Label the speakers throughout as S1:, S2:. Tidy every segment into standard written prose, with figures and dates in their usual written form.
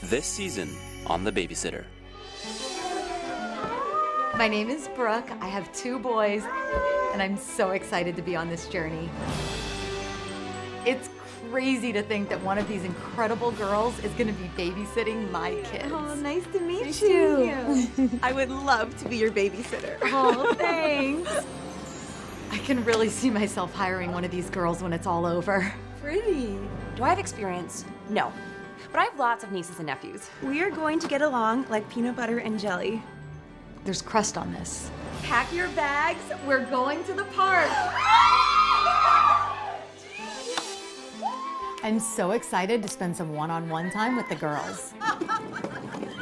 S1: This season on The Babysitter.
S2: My name is Brooke. I have 2 boys, and I'm so excited to be on this journey. It's crazy to think that one of these incredible girls is going to be babysitting my kids.
S3: Oh, nice to meet you. I would love to be your babysitter.
S2: Oh, thanks. I can really see myself hiring one of these girls when it's all over.
S3: Pretty.
S4: Do I have experience? No. But I have lots of nieces and nephews.
S3: We are going to get along like peanut butter and jelly.
S2: There's crust on this. Pack your bags. We're going to the park. I'm so excited to spend some one-on-one time with the girls.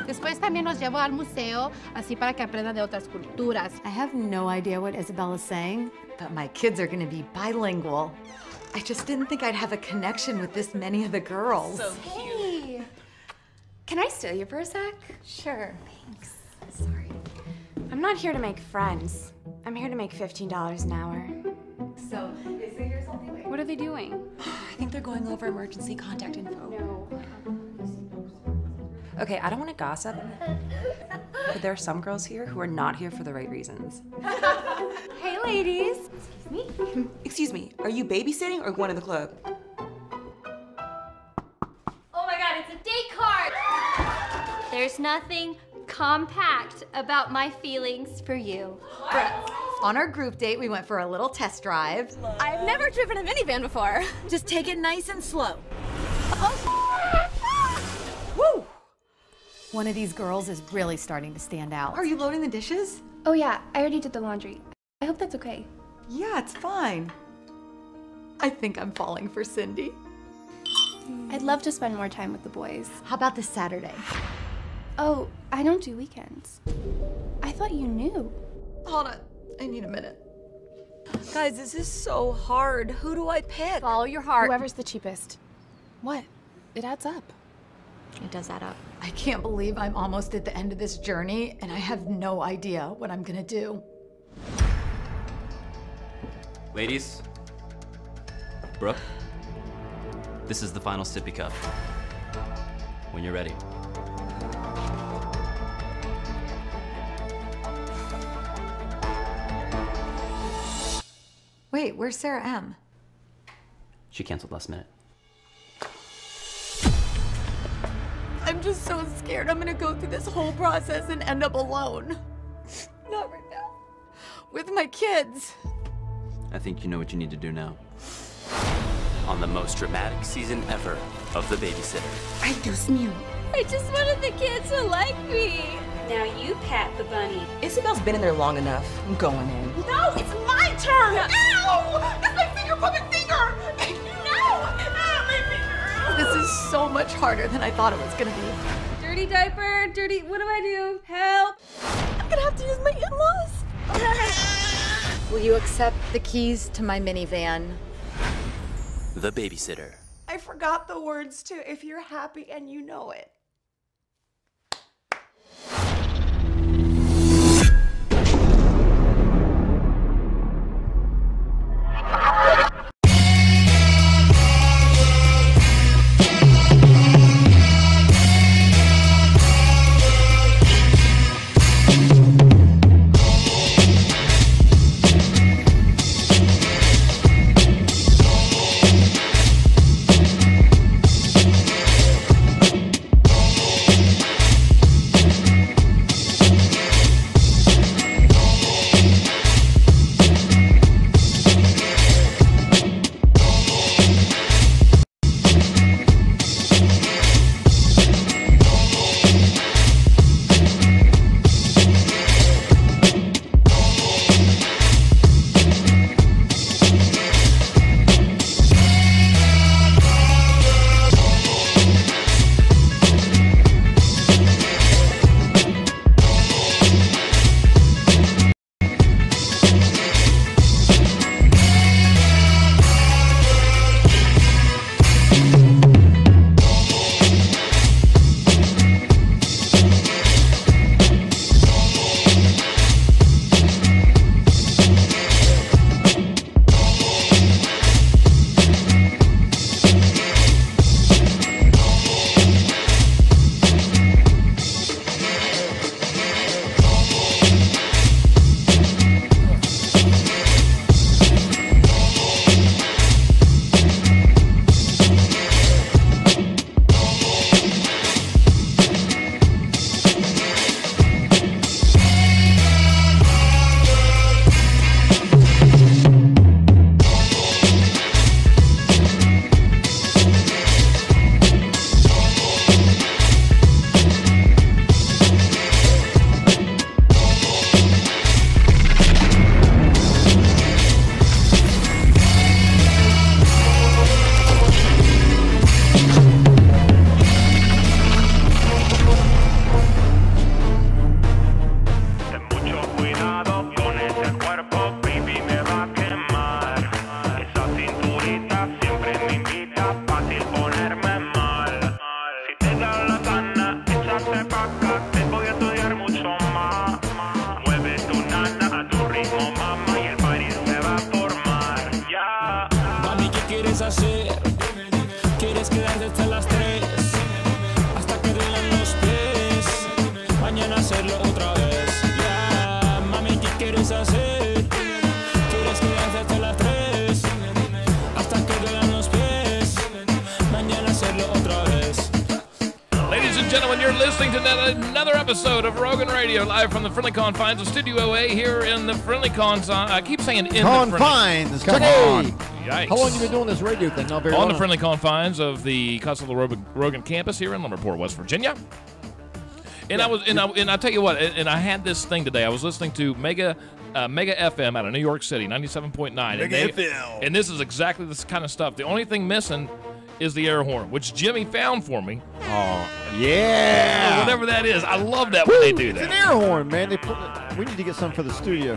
S5: Después también los llevo al museo, así para que aprendan de otras culturas.
S2: I have no idea what Isabella's saying, but my kids are going to be bilingual. I just didn't think I'd have a connection with this many of the girls.
S4: So cute. Hey. Can I steal you for a sec?
S2: Sure.
S4: Thanks. Sorry. I'm not here to make friends. I'm here to make $15 an hour.
S2: So, is there something?
S4: What are they doing? I think they're going over emergency contact info. No. Okay, I don't want to gossip, but there are some girls here who are not here for the right reasons.
S3: Hey, ladies.
S4: Excuse me? Excuse me, are you babysitting or going to the club?
S6: Oh my god, it's a date card! There's nothing compact about my feelings for you.
S2: On our group date, we went for a little test drive.
S3: I've never driven a minivan before.
S2: Just take it nice and slow.
S3: Woo!
S2: One of these girls is really starting to stand out.
S3: Are you loading the dishes?
S7: Oh yeah, I already did the laundry. I hope that's okay.
S3: Yeah, it's fine.
S2: I think I'm falling for Cindy.
S7: I'd love to spend more time with the boys.
S2: How about this Saturday?
S7: Oh, I don't do weekends. I thought you knew.
S3: Hold on, I need a minute. Guys, this is so hard. Who do I pick?
S2: Follow your heart.
S7: Whoever's the cheapest. What? It adds up.
S2: It does add up. I can't believe I'm almost at the end of this journey, and I have no idea what I'm gonna do.
S1: Ladies, Brooke, this is the final sippy cup. When you're ready.
S2: Wait, where's Sarah M?
S1: She canceled last minute.
S2: I'm just so scared I'm gonna go through this whole process and end up alone. Not right now. With my kids.
S1: I think you know what you need to do now. On the most dramatic season ever of The Babysitter.
S3: Ay, Dios mío.
S6: I just wanted the kids to like me.
S8: Now you pat the bunny.
S4: Isabel's been in there long enough. I'm going in.
S3: No, it's my turn! Ow! That's my finger, puppet finger! No! Ah, my finger!
S2: This is so much harder than I thought it was gonna be.
S8: Dirty diaper, dirty, what do I do? Help!
S3: I'm gonna have to use my in-laws.
S2: Will you accept the keys to my minivan?
S1: The Babysitter.
S3: I forgot the words to If You're Happy and You Know It.
S9: and gentlemen, you're listening to another episode of Rogan Radio, live from the friendly confines of Studio A here in the friendly confines. I keep saying in
S10: confines.
S9: The friendly.
S10: Come on.
S9: Yikes.
S10: How long have you been doing this radio thing? Not very
S9: On
S10: long.
S9: the friendly confines of the Costello Rogan campus here in Lumberport, West Virginia. And I tell you what, and I had this thing today. I was listening to Mega FM out of New York City, 97.9.
S10: Mega FM.
S9: And this is exactly this kind of stuff. The only thing missing is the air horn, which Jimmy found for me.
S10: Oh, yeah.
S9: Whatever that is. I love that when they do that.
S10: It's an air horn, man. We need to get some for the studio.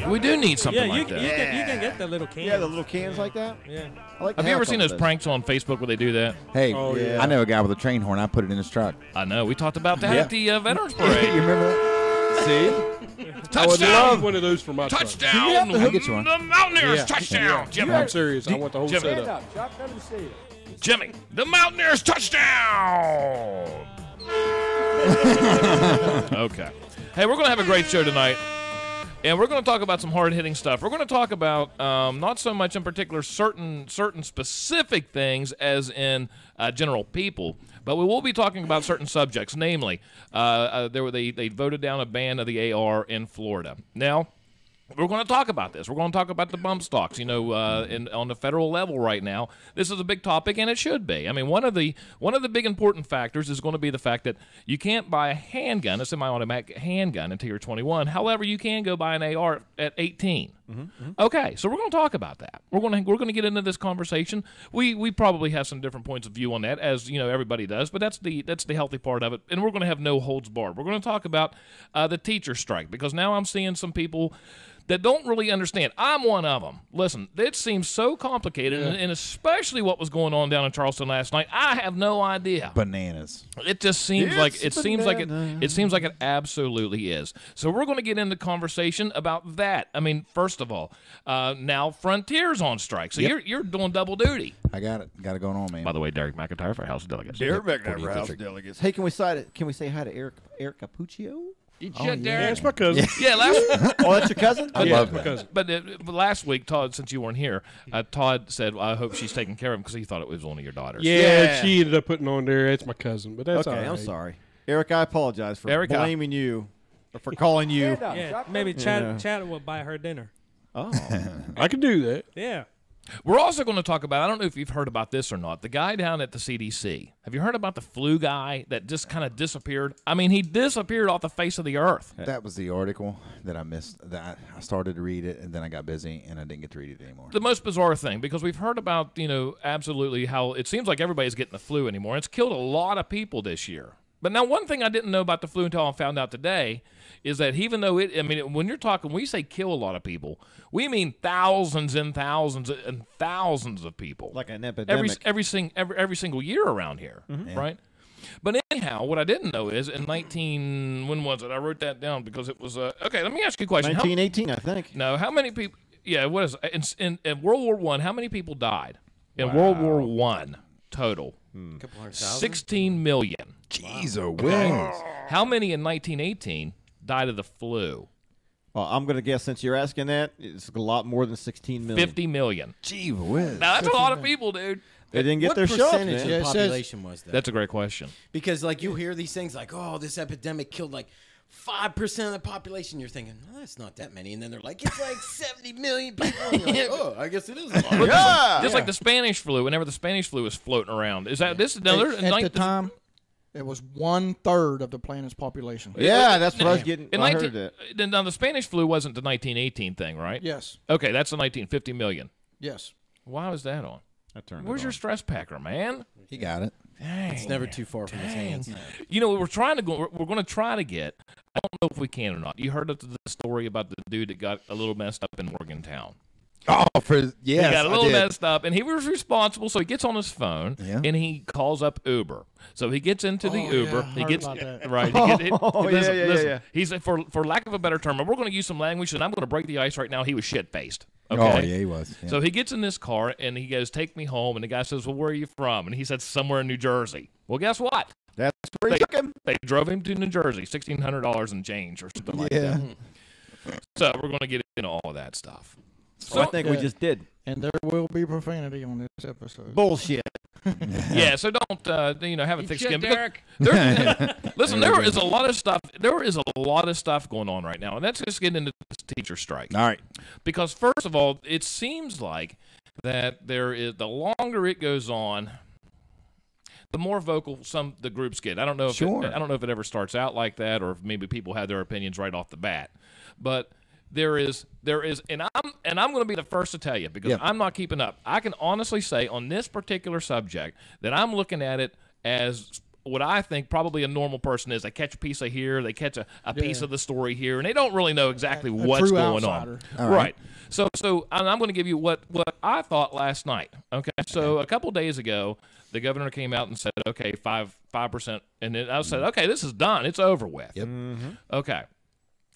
S9: We do need something like that.
S11: You can get the little cans.
S10: Yeah, the little cans like that.
S11: Yeah.
S10: I like
S9: Have you ever seen those pranks on Facebook where they do that?
S12: Hey,
S11: Oh, yeah.
S12: I know a guy with a train horn. I put it in his truck.
S9: I know. We talked about that
S12: Yeah.
S9: at the Veterans
S12: You
S9: Parade.
S12: remember that?
S10: See?
S11: I would
S9: Touchdown!
S11: love one of those for my truck.
S9: Touchdown!
S12: I'll get you one.
S9: The Mountaineers!
S11: Yeah.
S9: Touchdown! Jimmy!
S11: I'm serious. I want the whole
S9: Jimmy.
S11: setup.
S9: Jimmy! The Mountaineers! Touchdown! Okay. Hey, we're going to have a great show tonight. And we're going to talk about some hard-hitting stuff. We're going to talk about not so much in particular certain specific things as in general people, but we will be talking about certain subjects. Namely, they voted down a ban of the AR in Florida. Now, we're going to talk about this. We're going to talk about the bump stocks. You know, on the federal level right now, this is a big topic, and it should be. I mean, one of the big important factors is going to be the fact that you can't buy a handgun, a semi-automatic handgun, until you're 21. However, you can go buy an AR at 18. Okay, so we're going to talk about that. We're going to get into this conversation. We probably have some different points of view on that, as you know everybody does, but that's the healthy part of it. And we're going to have no holds barred. We're going to talk about the teacher strike, because now I'm seeing some people that don't really understand. I'm one of them. Listen, it seems so complicated, and especially what was going on down in Charleston last night. I have no idea.
S12: Bananas.
S9: It just seems it seems like it absolutely is. So we're going to get into conversation about that. I mean, first of all, now Frontier's on strike, so you're doing double duty.
S12: I got it. Got it going on, man.
S9: By the way, Derek McIntyre for House of Delegates.
S10: Derek McIntyre, House Delegates. Hey, can we say hi to Eric Capuccio?
S11: Yeah, it's my cousin.
S9: Yeah, last
S10: Oh, that's your cousin?
S12: I love that.
S11: cousin.
S9: but last week, Todd, since you weren't here, Todd said, "I hope she's taking care of him," because he thought it was one of your daughters.
S11: Yeah, she ended up putting on there. It's my cousin, but that's all
S10: Okay,
S11: right.
S10: I'm sorry. Eric, I apologize for
S9: Eric,
S10: blaming you or for calling you.
S13: Yeah, maybe Chad will buy her dinner.
S10: Oh.
S11: I can do that.
S13: Yeah.
S9: We're also going to talk about, I don't know if you've heard about this or not, the guy down at the CDC. Have you heard about the flu guy that just kind of disappeared? I mean, he disappeared off the face of the earth.
S12: That was the article that I missed. That I started to read it, and then I got busy, and I didn't get to read it anymore.
S9: The most bizarre thing, because we've heard about, absolutely how it seems like everybody's getting the flu anymore. It's killed a lot of people this year. But now, one thing I didn't know about the flu until I found out today is that even though when we say kill a lot of people, we mean thousands and thousands and thousands of people.
S10: Like an epidemic.
S9: Every single year around here, right? But anyhow, what I didn't know is when was it? I wrote that down because it was, okay, let me ask you a question.
S10: 1918, I think.
S9: No, how many people, what is it? In World War I, how many people died? In World War I, total. 16 million.
S12: Jeez, wings.
S9: How many in 1918 died of the flu?
S10: Well, I'm going to guess, since you're asking that, it's a lot more than 16 million.
S9: 50 million.
S12: Gee whiz.
S9: Now, that's a lot of people, dude.
S10: They didn't get
S14: what
S10: their shots,
S14: percentage
S10: man.
S14: of the population was that?
S9: That's a great question.
S14: Because, like, you hear these things like, oh, this epidemic killed, like, 5% of the population. You're thinking, no, that's not that many. And then they're like, it's like 70 million people. And you're like, oh, I guess it is a lot.
S9: Just like the Spanish flu, whenever the Spanish flu was floating around. Is that this?
S15: At the time, it was 1/3 of the planet's population.
S10: Yeah, that's what I was getting. I heard that.
S9: Now, the Spanish flu wasn't the 1918 thing, right?
S15: Yes.
S9: Okay, that's the 1950 million.
S15: Yes.
S9: Why was that on?
S10: Where's
S9: your stress packer, man?
S12: He got it.
S9: Dang.
S14: It's never too far from his hands.
S9: You know, we're going to try to get. I don't know if we can or not. You heard of the story about the dude that got a little messed up in Morgantown?
S12: Oh,
S9: he got a little messed up, and he was responsible. So he gets on his phone and he calls up Uber. So he gets into the Uber.
S15: Yeah,
S9: he gets
S15: about that.
S9: right.
S10: Yeah.
S9: He's for lack of a better term, and we're going to use some language, and I'm going to break the ice right now. He was shit faced. Okay?
S12: Oh yeah, he was. Yeah.
S9: So he gets in this car and he goes, "Take me home." And the guy says, "Well, where are you from?" And he said, "Somewhere in New Jersey." Well, guess what?
S10: That's where he took him.
S9: They drove him to New Jersey, $1,600 in change or something like that. So we're going to get into all of that stuff.
S10: So I think we just did.
S15: And there will be profanity on this episode.
S10: Bullshit.
S9: Yeah, so don't have a thick
S16: shit,
S9: skin.
S16: Derek.
S9: Listen, there is a lot of stuff. There is a lot of stuff going on right now, and that's just getting into this teacher strike.
S12: All right.
S9: Because first of all, it seems like that the longer it goes on, the more vocal the groups get. I don't know if I don't know if it ever starts out like that, or if maybe people have their opinions right off the bat. But there is, and I'm going to be the first to tell you because I'm not keeping up. I can honestly say on this particular subject that I'm looking at it as what I think probably a normal person is. They catch a piece of here, they catch a piece of the story here, and they don't really know exactly what's going on. Right. So I'm going to give you what I thought last night. Okay. So a couple days ago, the governor came out and said, okay, 5%, and then I said, okay, this is done. It's over with.
S12: Yep.
S9: Okay.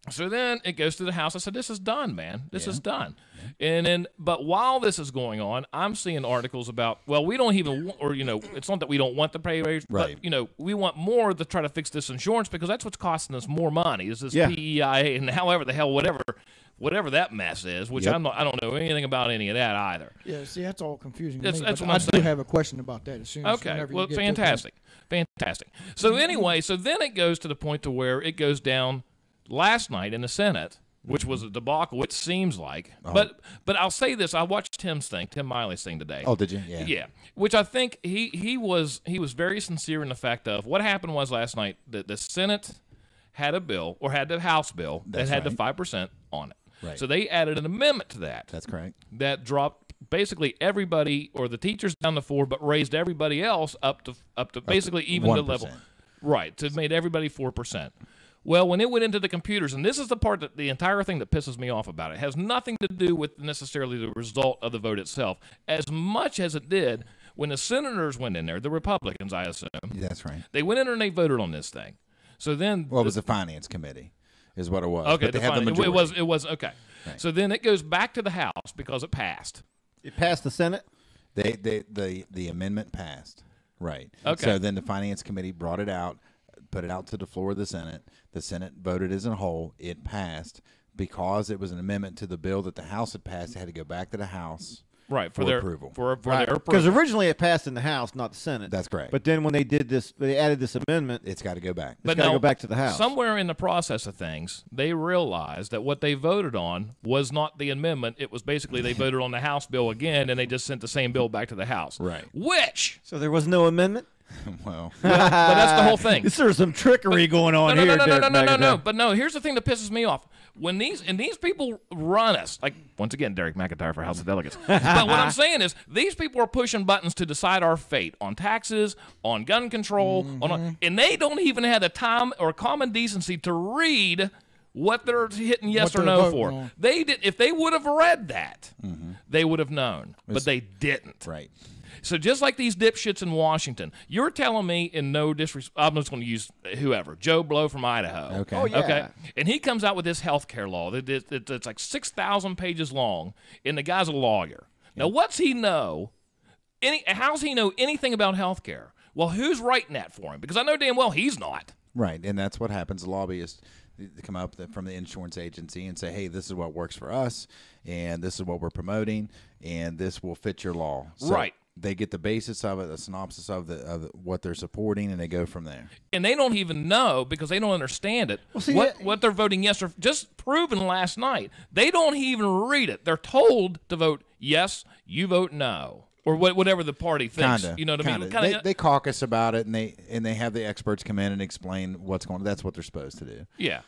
S9: So then it goes to the House. I said, this is done, man. This is done. And but while this is going on, I'm seeing articles about, well, we don't even, it's not that we don't want the pay raise, but, we want more to try to fix this insurance because that's what's costing us more money is this PEIA and however the hell, whatever that mess is, which I don't know anything about any of that either.
S15: Yeah, see, that's all confusing.
S9: That's
S15: what
S9: I'm
S15: I
S9: saying.
S15: do have a question about that as soon as
S9: Okay, well, fantastic. So anyway, so then it goes to the point to where it goes down last night in the Senate, which was a debacle, it seems like. But I'll say this: I watched Tim Miley's thing today.
S12: Oh, did you? Yeah.
S9: Yeah. Which I think he was very sincere in the fact of what happened was last night that the Senate had a bill or had the House bill that had the 5% on it.
S12: Right.
S9: So they added an amendment to that.
S12: That's correct.
S9: That dropped basically everybody or the teachers down to 4%, but raised everybody else up to basically even the level. Right. So it made everybody 4%. Well, when it went into the computers, and this is the part that the entire thing that pisses me off about it, has nothing to do with necessarily the result of the vote itself, as much as it did when the senators went in there, the Republicans, I assume.
S12: That's right.
S9: They went in there and they voted on this thing. So then,
S12: well, it was the Finance Committee, is what it was.
S9: Okay,
S12: but they had the majority.
S9: It was okay. Right. So then it goes back to the House because it passed.
S10: It passed the Senate.
S12: The amendment passed. Right.
S9: Okay.
S12: So then the Finance Committee brought it out, put it out to the floor of the Senate. The Senate voted as a whole. It passed because it was an amendment to the bill that the House had passed. It had to go back to the House.
S9: Right,
S12: for
S9: their
S12: approval.
S9: For their approval.
S10: Because originally it passed in the House, not the Senate.
S12: That's correct.
S10: But then when they did this, they added this amendment.
S12: It's got to go back.
S10: It's got to go back to the House.
S9: Somewhere in the process of things, they realized that what they voted on was not the amendment. It was basically they voted on the House bill again, and they just sent the same bill back to the House.
S12: Right.
S9: Which?
S10: So there was no amendment?
S12: Well,
S9: but that's the whole thing.
S10: There's some trickery going on here.
S9: No. But no, here's the thing that pisses me off. When these people run us, like once again, Derek McIntyre for House of Delegates. But what I'm saying is, these people are pushing buttons to decide our fate on taxes, on gun control, and they don't even have the time or common decency to read what they're hitting yes or no for.
S15: On.
S9: They did. If they would have read that, they would have known, but they didn't.
S12: Right.
S9: So just like these dipshits in Washington, you're telling me in no disrespect, I'm just going to use whoever, Joe Blow from Idaho.
S12: Okay. Oh, yeah.
S9: Okay. And he comes out with this health care law. It's like 6,000 pages long, and the guy's a lawyer. Now, what's he know? How's he know anything about health care? Well, who's writing that for him? Because I know damn well he's not.
S12: Right, and that's what happens. The lobbyists come up from the insurance agency and say, hey, this is what works for us, and this is what we're promoting, and this will fit your law. So
S9: right.
S12: They get the basis of it, the synopsis of what they're supporting, and they go from there.
S9: And they don't even know because they don't understand it.
S10: Well, see,
S9: what they're voting yes or just proven last night. They don't even read it. They're told to vote yes, you vote no. Or whatever the party thinks.
S12: Kinda,
S9: you know what I mean?
S12: They caucus about it, and they have the experts come in and explain what's going on. That's what they're supposed to do.
S9: Yeah.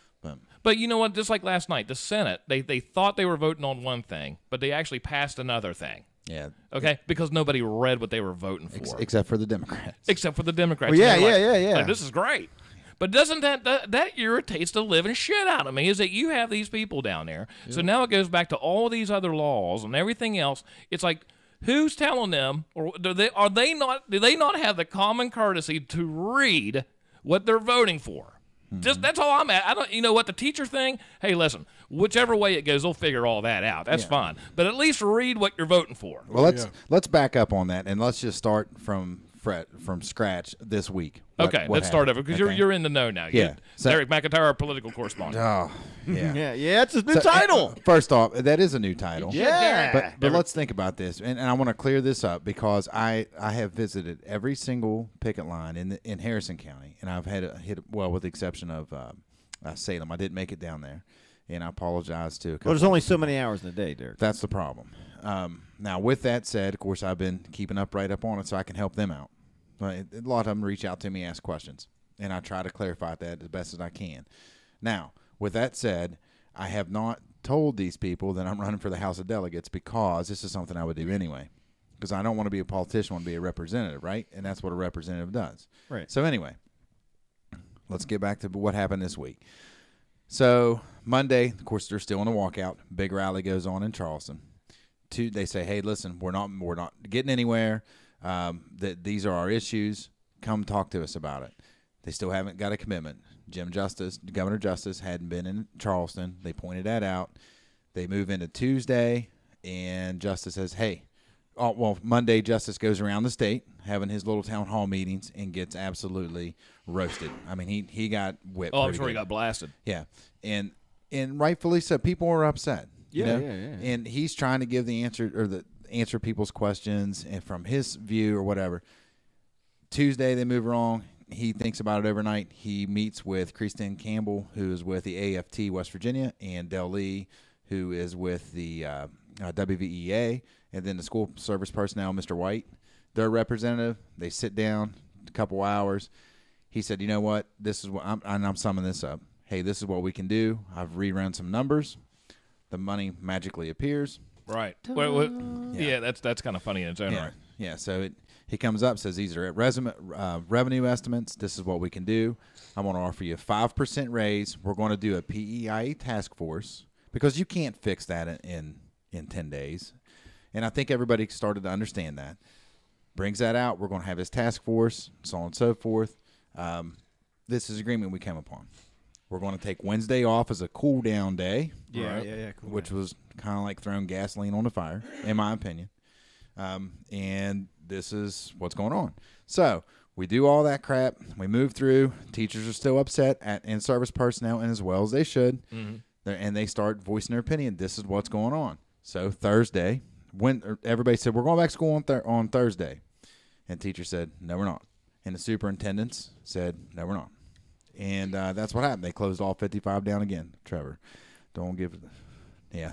S9: But you know what? Just like last night, the Senate, they thought they were voting on one thing, but they actually passed another thing.
S12: Yeah.
S9: Okay? Because nobody read what they were voting for.
S12: Except for the Democrats.
S9: Except for the Democrats.
S10: Well, yeah.
S9: Like, this is great. But doesn't that irritates the living shit out of me, is that you have these people down there. Yeah. So now it goes back to all these other laws and everything else. It's like, who's telling them, or do they not have the common courtesy to read what they're voting for? Just that's all I'm at. I don't. You know what, the teacher thing? Hey, listen. Whichever way it goes, they'll figure all that out. That's fine. But at least read what you're voting for.
S12: Well, let's back up on that, and let's just start from from scratch this week.
S9: Let's start over because you're in the know now.
S12: Yeah.
S9: So, Derek McIntyre, our political correspondent.
S12: Oh, yeah.
S10: yeah, it's a new title.
S12: First off, that is a new title.
S10: Yeah.
S12: But let's think about this, and I want to clear this up because I have visited every single picket line in Harrison County, and I've had with the exception of Salem. I didn't make it down there, and I apologize to.
S10: Well, there's only so many hours in a day, Derek.
S12: That's the problem. Now, with that said, of course, I've been keeping up on it so I can help them out. A lot of them reach out to me, ask questions, and I try to clarify that as best as I can. Now, with that said, I have not told these people that I'm running for the House of Delegates because this is something I would do anyway. Because I don't want to be a politician, I want to be a representative, right? And that's what a representative does.
S10: Right.
S12: So anyway, let's get back to what happened this week. So Monday, of course, they're still in a walkout. Big rally goes on in Charleston. They say, hey, listen, we're not getting anywhere. That these are our issues. Come talk to us about it. They still haven't got a commitment. Governor Justice hadn't been in Charleston. They pointed that out. They move into Tuesday, and Justice says, hey, Monday Justice goes around the state having his little town hall meetings and gets absolutely roasted. I mean, he got whipped.
S9: Oh, I'm sure he got blasted.
S12: Yeah, and rightfully so. People are upset.
S10: Yeah.
S12: And he's trying to give the answer or answer people's questions and from his view or whatever. Tuesday they move along. He thinks about it overnight. He meets with Kristen Campbell, who is with the AFT West Virginia, and Del Lee, who is with the WVEA, and then the school service personnel, Mr. White, their representative. They sit down a couple hours. He said, you know what, this is what I'm summing this up. Hey, this is what we can do. I've rerun some numbers. The money magically appears.
S9: Right. Yeah, that's kind of funny in its own right.
S12: Yeah, so he comes up, says these are revenue estimates. This is what we can do. I want to offer you a 5% raise. We're going to do a PEIA task force because you can't fix that in 10 days. And I think everybody started to understand that. Brings that out. We're going to have this task force, so on and so forth. This is agreement we came upon. We're going to take Wednesday off as a cool-down day.
S10: Yeah, cool
S12: which was kind of like throwing gasoline on the fire, in my opinion. And this is what's going on. So we do all that crap. We move through. Teachers are still upset and service personnel, and as well as they should.
S9: Mm-hmm.
S12: And they start voicing their opinion. This is what's going on. So Thursday, when everybody said, we're going back to school on Thursday. And teacher said, no, we're not. And the superintendents said, no, we're not. And that's what happened. They closed all 55 down again. Trevor, don't give it. Yeah,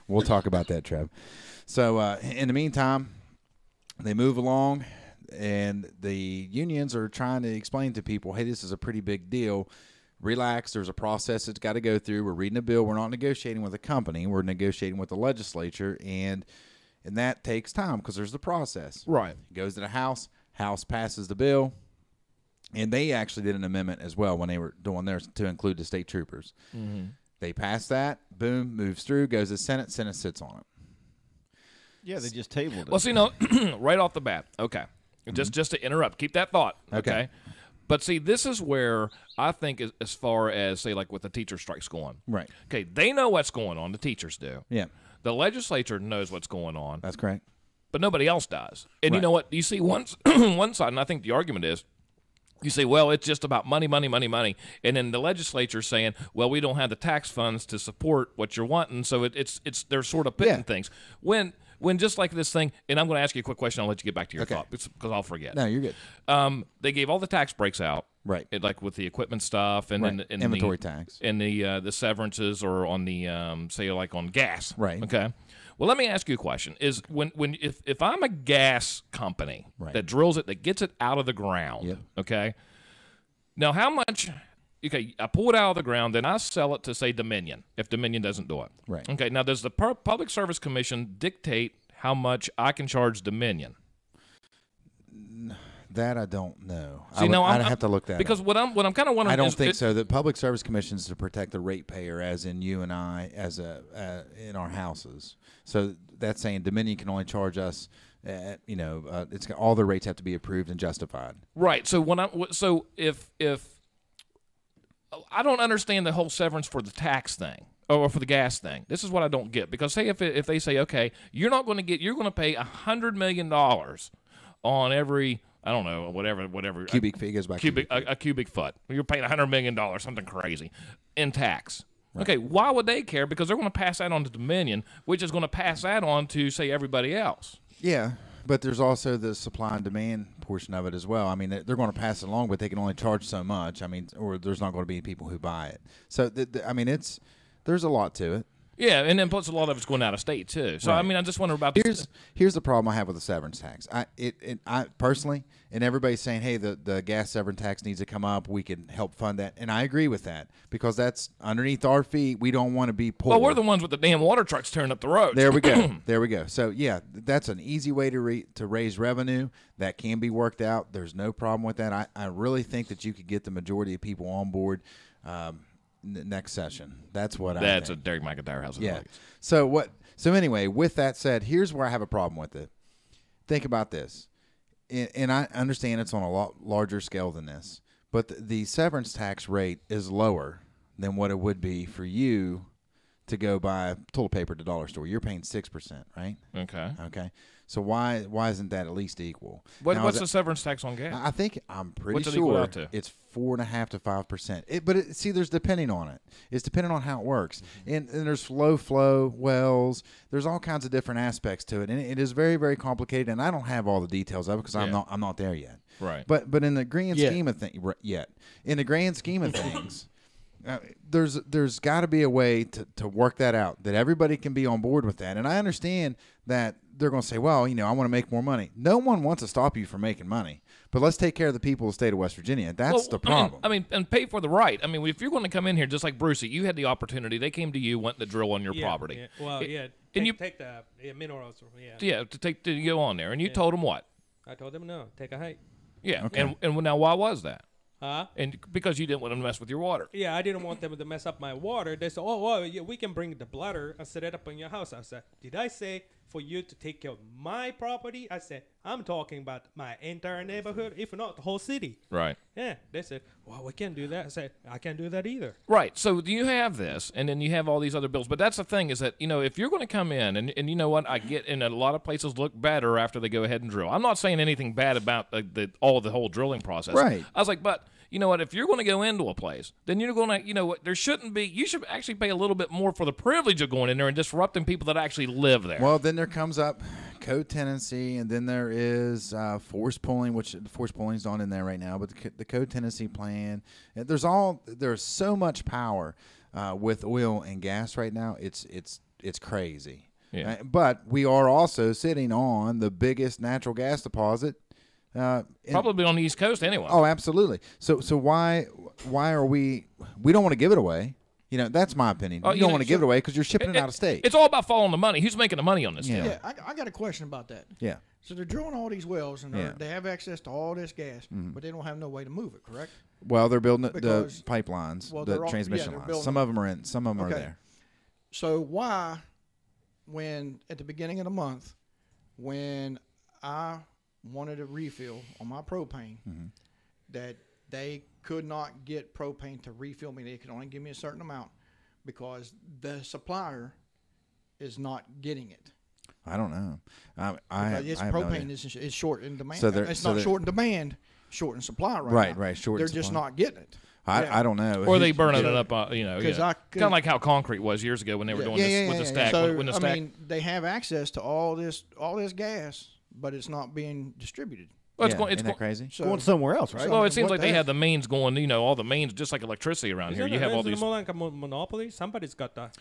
S12: we'll talk about that, Trev. So in the meantime, they move along, and the unions are trying to explain to people, hey, this is a pretty big deal. Relax. There's a process that's got to go through. We're reading a bill. We're not negotiating with a company. We're negotiating with the legislature, and that takes time because there's the process.
S9: Right.
S12: It goes to the House. House passes the bill. And they actually did an amendment as well when they were doing theirs to include the state troopers.
S9: Mm-hmm.
S12: They pass that, boom, moves through, goes to Senate, Senate sits on it.
S10: Yeah, they just tabled it.
S9: Well, see, right off the bat, okay, just to interrupt, keep that thought, okay? But see, this is where I think as far as, say, like with the teacher strikes going.
S12: Right.
S9: Okay, they know what's going on, the teachers do.
S12: Yeah.
S9: The legislature knows what's going on.
S12: That's correct.
S9: But nobody else does. And you know what? You see one side, and I think the argument is, you say, well, it's just about money, money, money, money. And then the legislature saying, well, we don't have the tax funds to support what you're wanting. So they're sort of pitting things. When just like this thing, and I'm going to ask you a quick question. I'll let you get back to your thought because I'll forget.
S12: No, you're good.
S9: They gave all the tax breaks out.
S12: Right.
S9: Like with the equipment stuff and then
S12: inventory tax.
S9: And the severances or on the, say, like on gas.
S12: Right.
S9: Okay. Well, let me ask you a question. Is if I'm a gas company that drills it, that gets it out of the ground, okay? Now, how much, okay, I pull it out of the ground, then I sell it to, say, Dominion, if Dominion doesn't do it.
S12: Right.
S9: Okay, now does the Public Service Commission dictate how much I can charge Dominion?
S12: That I don't know.
S9: See,
S12: I'd have to look that
S9: because
S12: up.
S9: what I'm kind of wondering.
S12: I don't think so. The Public Service Commission is to protect the ratepayer, as in you and I, as in our houses. So that's saying Dominion can only charge us. It's all the rates have to be approved and justified.
S9: Right. So if I don't understand the whole severance for the tax thing. Or for the gas thing. This is what I don't get. Because say if they say, okay, you're going to pay $100 million on every I don't know, whatever.
S12: Cubic feet goes by
S9: a cubic foot. You're paying $100 million, something crazy, in tax. Right. Okay, why would they care? Because they're going to pass that on to Dominion, which is going to pass that on to, say, everybody else.
S12: Yeah, but there's also the supply and demand portion of it as well. I mean, they're going to pass it along, but they can only charge so much. I mean, or there's not going to be people who buy it. So, I mean, there's a lot to it.
S9: Yeah, and then plus a lot of it's going out of state too. So
S12: right.
S9: I mean, I just wonder about
S12: here's the problem I have with the severance tax. I personally, and everybody's saying, hey, the gas severance tax needs to come up. We can help fund that, and I agree with that because that's underneath our feet. We don't want to be poor.
S9: Well, we're the ones with the damn water trucks tearing up the roads.
S12: There we go. There we go. So yeah, that's an easy way to raise revenue. That can be worked out. There's no problem with that. I really think that you could get the majority of people on board. Next session. That's what
S9: That's a Derek McIntyre house.
S12: Yeah. So anyway, with that said, here's where I have a problem with it. Think about this, and I understand it's on a lot larger scale than this, but the severance tax rate is lower than what it would be for you to go buy toilet paper at the dollar store. You're paying 6%, right? Okay. So why isn't that at least equal?
S9: What's the severance tax on gas?
S12: I'm pretty sure it's 4.5% to 5%. But there's depending on it. It's depending on how it works. And there's low flow wells. There's all kinds of different aspects to it, and it is very, very complicated. And I don't have all the details of it because I'm not there yet.
S9: Right.
S12: But in the grand scheme of things, in the grand scheme of things. There's got to be a way to work that out, that everybody can be on board with that. And I understand that they're going to say, well, I want to make more money. No one wants to stop you from making money. But let's take care of the people of the state of West Virginia. That's the problem.
S9: I mean, and pay for the right. I mean, if you're going to come in here, just like Brucey, you had the opportunity. They came to you, wanting to drill on your property.
S13: Yeah. Well, take the minerals.
S9: Yeah, to go on there. And you told them what?
S13: I told them no, take a hike.
S9: Yeah, okay. and now why was that?
S13: Huh?
S9: And because you didn't want them to mess with your water.
S13: Yeah, I didn't want them to mess up my water. They said, oh, well, yeah, we can bring the bladder and set it up in your house. I said, did I say for you to take care of my property? I said, I'm talking about my entire neighborhood, if not the whole city.
S9: Right.
S13: Yeah. They said, well, we can't do that. I said, I can't do that either.
S9: Right. So you have this, and then you have all these other bills. But that's the thing is that, if you're going to come in, and you know what, I get in a lot of places look better after they go ahead and drill. I'm not saying anything bad about the whole drilling process.
S12: Right.
S9: I was like, but you know what, if you're going to go into a place, then you're going to, there shouldn't be, you should actually pay a little bit more for the privilege of going in there and disrupting people that actually live there.
S12: Well, then there comes up co-tenancy, and then there is forced pulling, which forced pulling is not in there right now, but the co-tenancy plan. There's so much power with oil and gas right now. It's crazy.
S9: Yeah.
S12: But we are also sitting on the biggest natural gas deposit.
S9: Probably on the East Coast anyway.
S12: Oh, absolutely. So why are we don't want to give it away? That's my opinion. You don't want to give it away because you're shipping it out of state.
S9: It's all about following the money. Who's making the money on this deal?
S15: Yeah, I got a question about that.
S12: Yeah.
S15: So they're drilling all these wells, and they have access to all this gas, but they don't have no way to move it, correct?
S12: Well, they're building the pipelines, the transmission lines. Some of them are in, some of them are there.
S15: So why, when at the beginning of the month, when I wanted a refill on my propane, that they could not get propane to refill me. They could only give me a certain amount because the supplier is not getting it.
S12: I don't know.
S15: Propane is short in demand. It's not short in demand, short in supply right now.
S12: Right. Short.
S15: They're just not getting it.
S12: I don't know.
S9: Or they burning it up, kind of like how concrete was years ago when they were doing this with the stack.
S15: So,
S9: when the stack.
S15: I mean, they have access to all this gas, but it's not being distributed.
S9: Well,
S12: isn't that crazy?
S10: So, going somewhere else, right?
S9: Well, it seems like they have the mains going, all the mains, just like electricity around here. You have all these.
S13: More like a monopoly. Somebody's got that.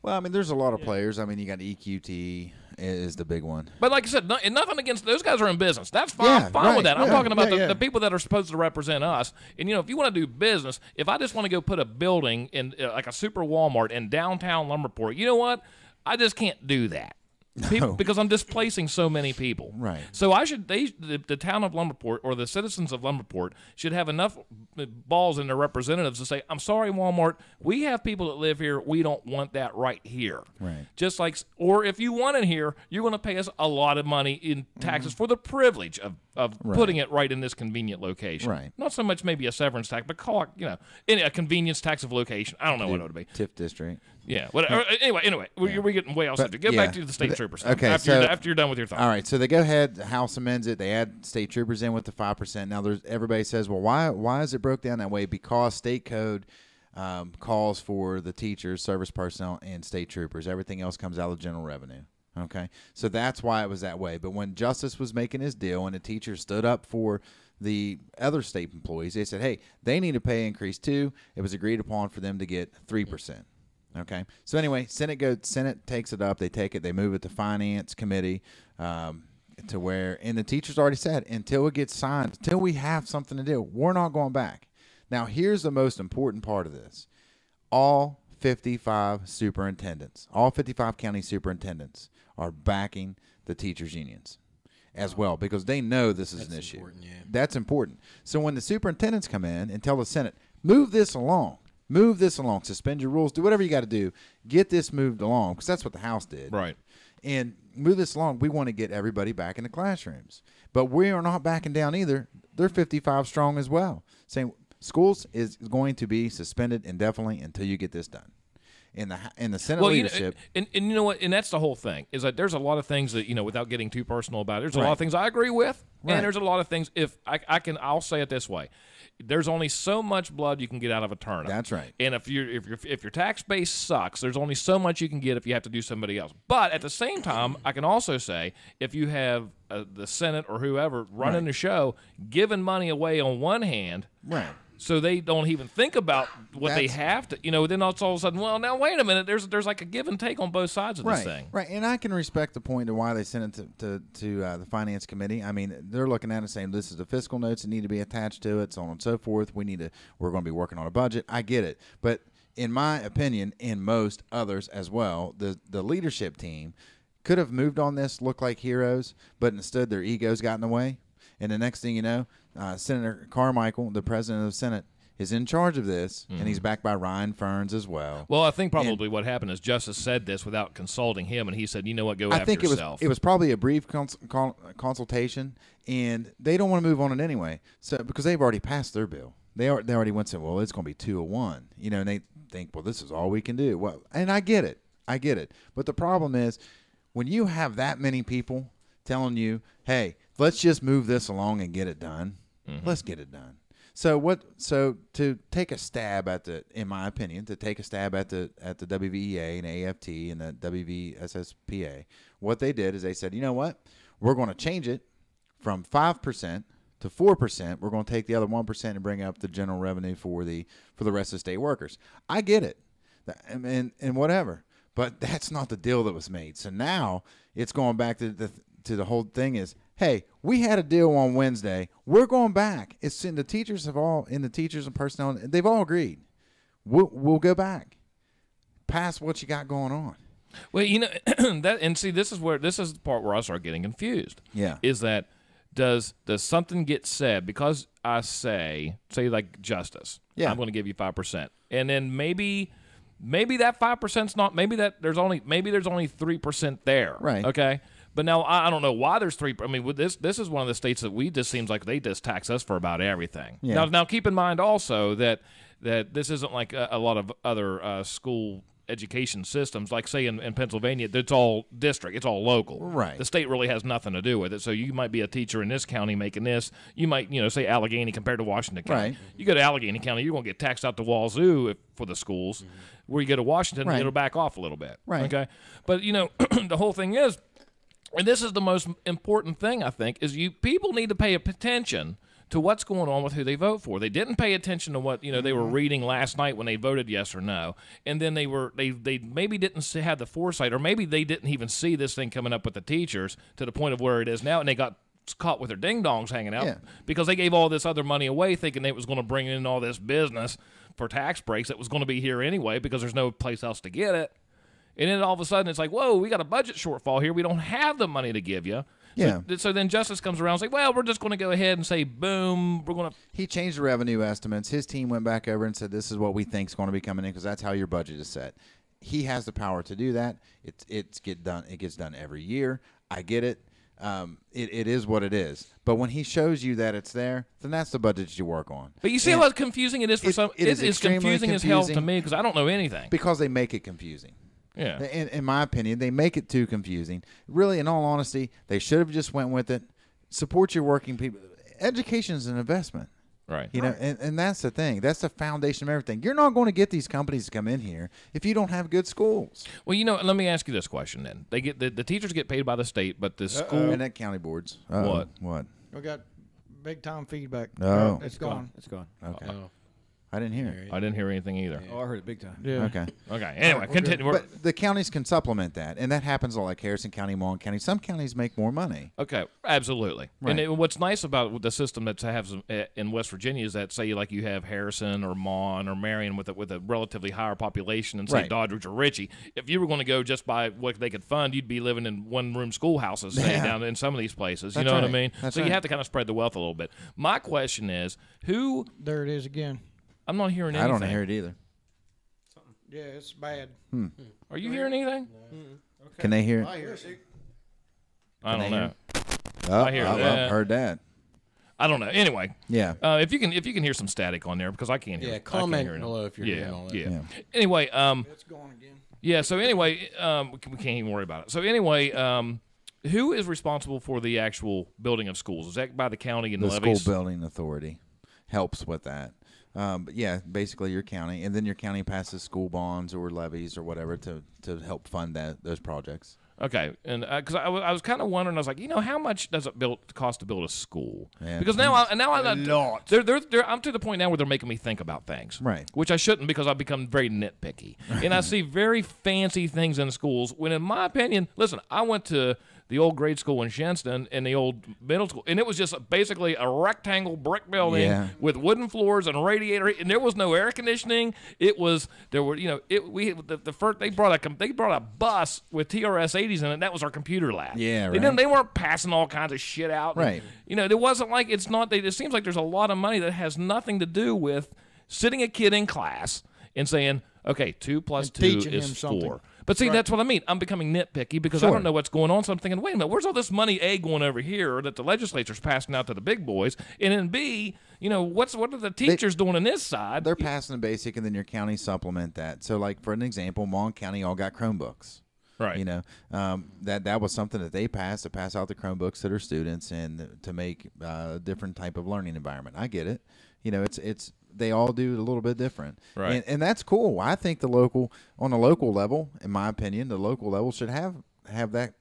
S12: Well, I mean, there's a lot of players. I mean, you got EQT is the big one.
S9: But like I said, nothing against those guys are in business. That's fine. I'm fine with that. I'm talking about the people that are supposed to represent us. And if you want to do business, if I just want to go put a building in like a super Walmart in downtown Lumberport, you know what? I just can't do that. Because I'm displacing so many people.
S12: Right.
S9: So the town of Lumberport or the citizens of Lumberport should have enough balls in their representatives to say, I'm sorry, Walmart, we have people that live here. We don't want that right here.
S12: Right.
S9: Just like, or if you want it here, you're going to pay us a lot of money in taxes for the privilege of putting it right in this convenient location.
S12: Right.
S9: Not so much maybe a severance tax, but call it, a convenience tax of location. I don't know what it would be.
S12: TIF district.
S9: Yeah. Anyway, we're getting way off subject. Get back to the state trooper. troopers.
S12: Okay,
S9: after you're done with your thought.
S12: All right, so they go ahead, the House amends it. They add state troopers in with the 5%. Now, everybody says, well, why is it broke down that way? Because state code calls for the teachers, service personnel, and state troopers. Everything else comes out of general revenue. Okay, so that's why it was that way. But when Justice was making his deal and the teachers stood up for the other state employees, they said, hey, they need a pay increase too. It was agreed upon for them to get 3%. Okay, so anyway, Senate takes it up. They take it. They move it to Finance Committee to where, and the teachers already said, until it gets signed, until we have something to do, we're not going back. Now, here's the most important part of this. All 55 superintendents, all 55 county superintendents are backing the teachers' unions as well, because they know this is an issue.
S14: Yeah.
S12: That's important. So when the superintendents come in and tell the Senate, move this along, suspend your rules, do whatever you got to do, get this moved along, because that's what the House did.
S9: Right.
S12: And move this along. We want to get everybody back in the classrooms. But we are not backing down either. They're 55 strong as well, saying schools is going to be suspended indefinitely until you get this done. In the Senate leadership.
S9: And you know what? And that's the whole thing, is that there's a lot of things that, without getting too personal about it, there's a lot of things I agree with, and there's a lot of things, I'll say it this way. There's only so much blood you can get out of a turnip.
S12: That's right.
S9: And if your tax base sucks, there's only so much you can get if you have to do somebody else. But at the same time, I can also say, if you have the Senate or whoever running the show giving money away on one hand, so they don't even think about what they have to, then all of a sudden, well, now wait a minute, there's like a give and take on both sides of this thing.
S12: Right, and I can respect the point of why they sent it to the Finance Committee. I mean, they're looking at it saying, this is the fiscal notes that need to be attached to it, so on and so forth. We're going to be working on a budget. I get it. But in my opinion, and most others as well, the leadership team could have moved on this, looked like heroes, but instead their egos got in the way. And the next thing you know, Senator Carmichael, the president of the Senate, is in charge of this, and he's backed by Ryan Ferns as well.
S9: Well, I think probably what happened is Justice said this without consulting him, and he said, you know what, go after yourself.
S12: It was probably a brief consultation, and they don't want to move on it anyway, so because they've already passed their bill. They already went and said, well, it's going to be 201, and they think, well, this is all we can do. Well, and I get it. But the problem is, when you have that many people telling you, hey, let's just move this along and get it done. Let's get it done. So to take a stab at in my opinion, to take a stab at the WVEA and AFT and the WVSSPA, what they did is they said, you know what? We're going to change it from 5% to 4%. We're going to take the other 1% and bring up the general revenue for the rest of the state workers. I get it. And whatever. But that's not the deal that was made. So now it's going back to the whole thing is, hey, we had a deal on Wednesday. We're going back. It's in the teachers and personnel. They've all agreed. We'll go back past what you got going on.
S9: Well, this is the part where I start getting confused.
S12: Yeah,
S9: is that does something get said because I say like Justice?
S12: Yeah,
S9: I'm going to give you 5%, and then maybe that 5%'s not. Maybe there's only 3% there.
S12: Right.
S9: Okay. But now I don't know why there's 3. I mean, with this is one of the states that we just seems like they just tax us for about everything.
S12: Yeah.
S9: Now keep in mind also that this isn't like a lot of other school education systems. Like say in Pennsylvania, it's all district, it's all local.
S12: Right.
S9: The state really has nothing to do with it. So you might be a teacher in this county making this. You might say Allegheny compared to Washington County.
S12: Right.
S9: You go to Allegheny County, you're going to get taxed out the wazoo for the schools. Where you go to Washington, it'll back off a little bit.
S12: Right.
S9: Okay. But the whole thing is. And this is the most important thing, I think, is people need to pay attention to what's going on with who they vote for. They didn't pay attention to what they were reading last night when they voted yes or no, and then they maybe didn't have the foresight, or maybe they didn't even see this thing coming up with the teachers to the point of where it is now, and they got caught with their ding-dongs hanging out because they gave all this other money away thinking it was going to bring in all this business for tax breaks that was going to be here anyway because there's no place else to get it. And then all of a sudden it's like, whoa, we got a budget shortfall here. We don't have the money to give you.
S12: Yeah.
S9: So then Justice comes around and says, well, we're just going to go ahead and say, boom, we're going to.
S12: He changed the revenue estimates. His team went back over and said, this is what we think is going to be coming in because that's how your budget is set. He has the power to do that. It gets done every year. I get it. It is what it is. But when he shows you that it's there, then that's the budget you work on.
S9: But you see how confusing it is for some.
S12: It is
S9: confusing as hell to me because I don't know anything.
S12: Because they make it confusing.
S9: Yeah.
S12: In my opinion, they make it too confusing. Really, in all honesty, they should have just went with it. Support your working people. Education is an investment.
S9: Right.
S12: You know, and that's the thing. That's the foundation of everything. You're not going to get these companies to come in here if you don't have good schools.
S9: Well, you know, let me ask you this question then. They get the teachers get paid by the state, but the school
S12: and at county boards.
S9: What?
S15: We got big time feedback.
S12: No.
S15: It's gone.
S10: It's gone.
S12: Okay. I didn't hear it.
S9: I didn't hear anything either.
S10: Oh, I heard it big time.
S15: Yeah.
S12: Okay.
S9: Okay. Anyway, continue.
S12: But the counties can supplement that, and that happens a lot like Harrison County, Mullen County. Some counties make more money.
S9: Okay, absolutely.
S12: Right.
S9: And what's nice about the system that has in West Virginia is that, say, like you have Harrison or Mon or Marion with a relatively higher population, and say
S12: Right.
S9: Doddridge or Ritchie. If you were going to go just by what they could fund, you'd be living in one-room schoolhouses, say,
S12: Yeah.
S9: down in some of these places. You
S12: That's
S9: know what I
S12: right.
S9: mean?
S12: That's
S9: so you
S12: right.
S9: have to kind of spread the wealth a little bit. My question is, who?
S15: There it is again.
S9: I'm not hearing anything.
S12: I don't hear it either.
S15: Yeah, it's bad.
S9: Are you hearing anything?
S12: Can they hear it?
S15: I hear it.
S9: I don't
S12: they
S9: know.
S12: hear Oh,
S9: I hear
S12: I've
S9: that.
S12: heard that.
S9: I don't know. Anyway,
S12: Yeah.
S9: if you can hear some static on there, because I can't hear.
S14: Yeah,
S9: I can't
S14: comment
S9: hear it.
S14: below if you're
S9: yeah,
S14: hearing all that.
S9: Yeah.
S12: Yeah.
S9: Anyway,
S15: It's gone again.
S9: yeah. So anyway, we can't even worry about it. So anyway, who is responsible for the actual building of schools? Is that by the county and
S12: The
S9: levies?
S12: school building authority helps with that. But yeah, basically your county, and then your county passes school bonds or levies or whatever to help fund those projects.
S9: Okay, and because I was kind of wondering, I was like, how much does it cost to build a school?
S12: Yeah.
S9: Because now I
S10: lot.
S9: I'm to the point now where they're making me think about things,
S12: Right.
S9: Which I shouldn't, because I've become very nitpicky, and I see very fancy things in schools. When, in my opinion, listen, I went to the old grade school in Shenston and the old middle school, and it was just basically a rectangle brick building
S12: Yeah.
S9: with wooden floors and radiator, and there was no air conditioning. They brought a bus with TRS 80s in it. That was our computer lab.
S12: Yeah,
S9: They
S12: right.
S9: they weren't passing all kinds of shit out.
S12: Right.
S9: There wasn't like it seems like there's a lot of money that has nothing to do with sitting a kid in class and saying, okay, 2 plus
S15: And
S9: 2
S15: teaching him
S9: is
S15: something.
S9: 4. But see, that's what I mean. I'm becoming nitpicky because I
S12: Sure.
S9: don't know what's going on. So I'm thinking, wait a minute, where's all this money, A, going over here that the legislature's passing out to the big boys? And then B, what are the teachers doing on this side?
S12: They're passing the basic, and then your county supplement that. So, like for an example, Mon County all got Chromebooks.
S9: Right.
S12: That was something that they passed to pass out the Chromebooks to their students and to make a different type of learning environment. I get it. It's they all do it a little bit different.
S9: Right.
S12: And that's cool. I think on the local level, in my opinion, the local level should have that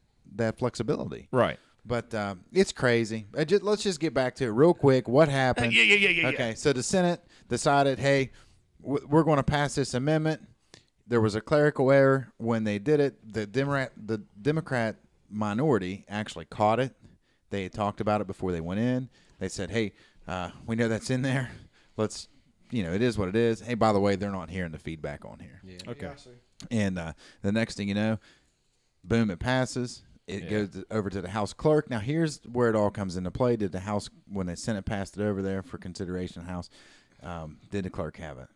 S12: flexibility.
S9: Right.
S12: But it's crazy. Let's just get back to it real quick. What happened?
S9: Yeah.
S12: Okay, so the Senate decided, hey, we're going to pass this amendment. There was a clerical error when they did it. The Democrat minority actually caught it. They had talked about it before they went in. They said, hey, we know that's in there. Let's, it is what it is. Hey, by the way, they're not hearing the feedback on here.
S14: Yeah.
S10: Okay.
S12: And the next thing you know, boom, it passes. It goes over to the House clerk. Now, here's where it all comes into play. Did the House, when the Senate passed it over there for consideration, the House, did the clerk have it?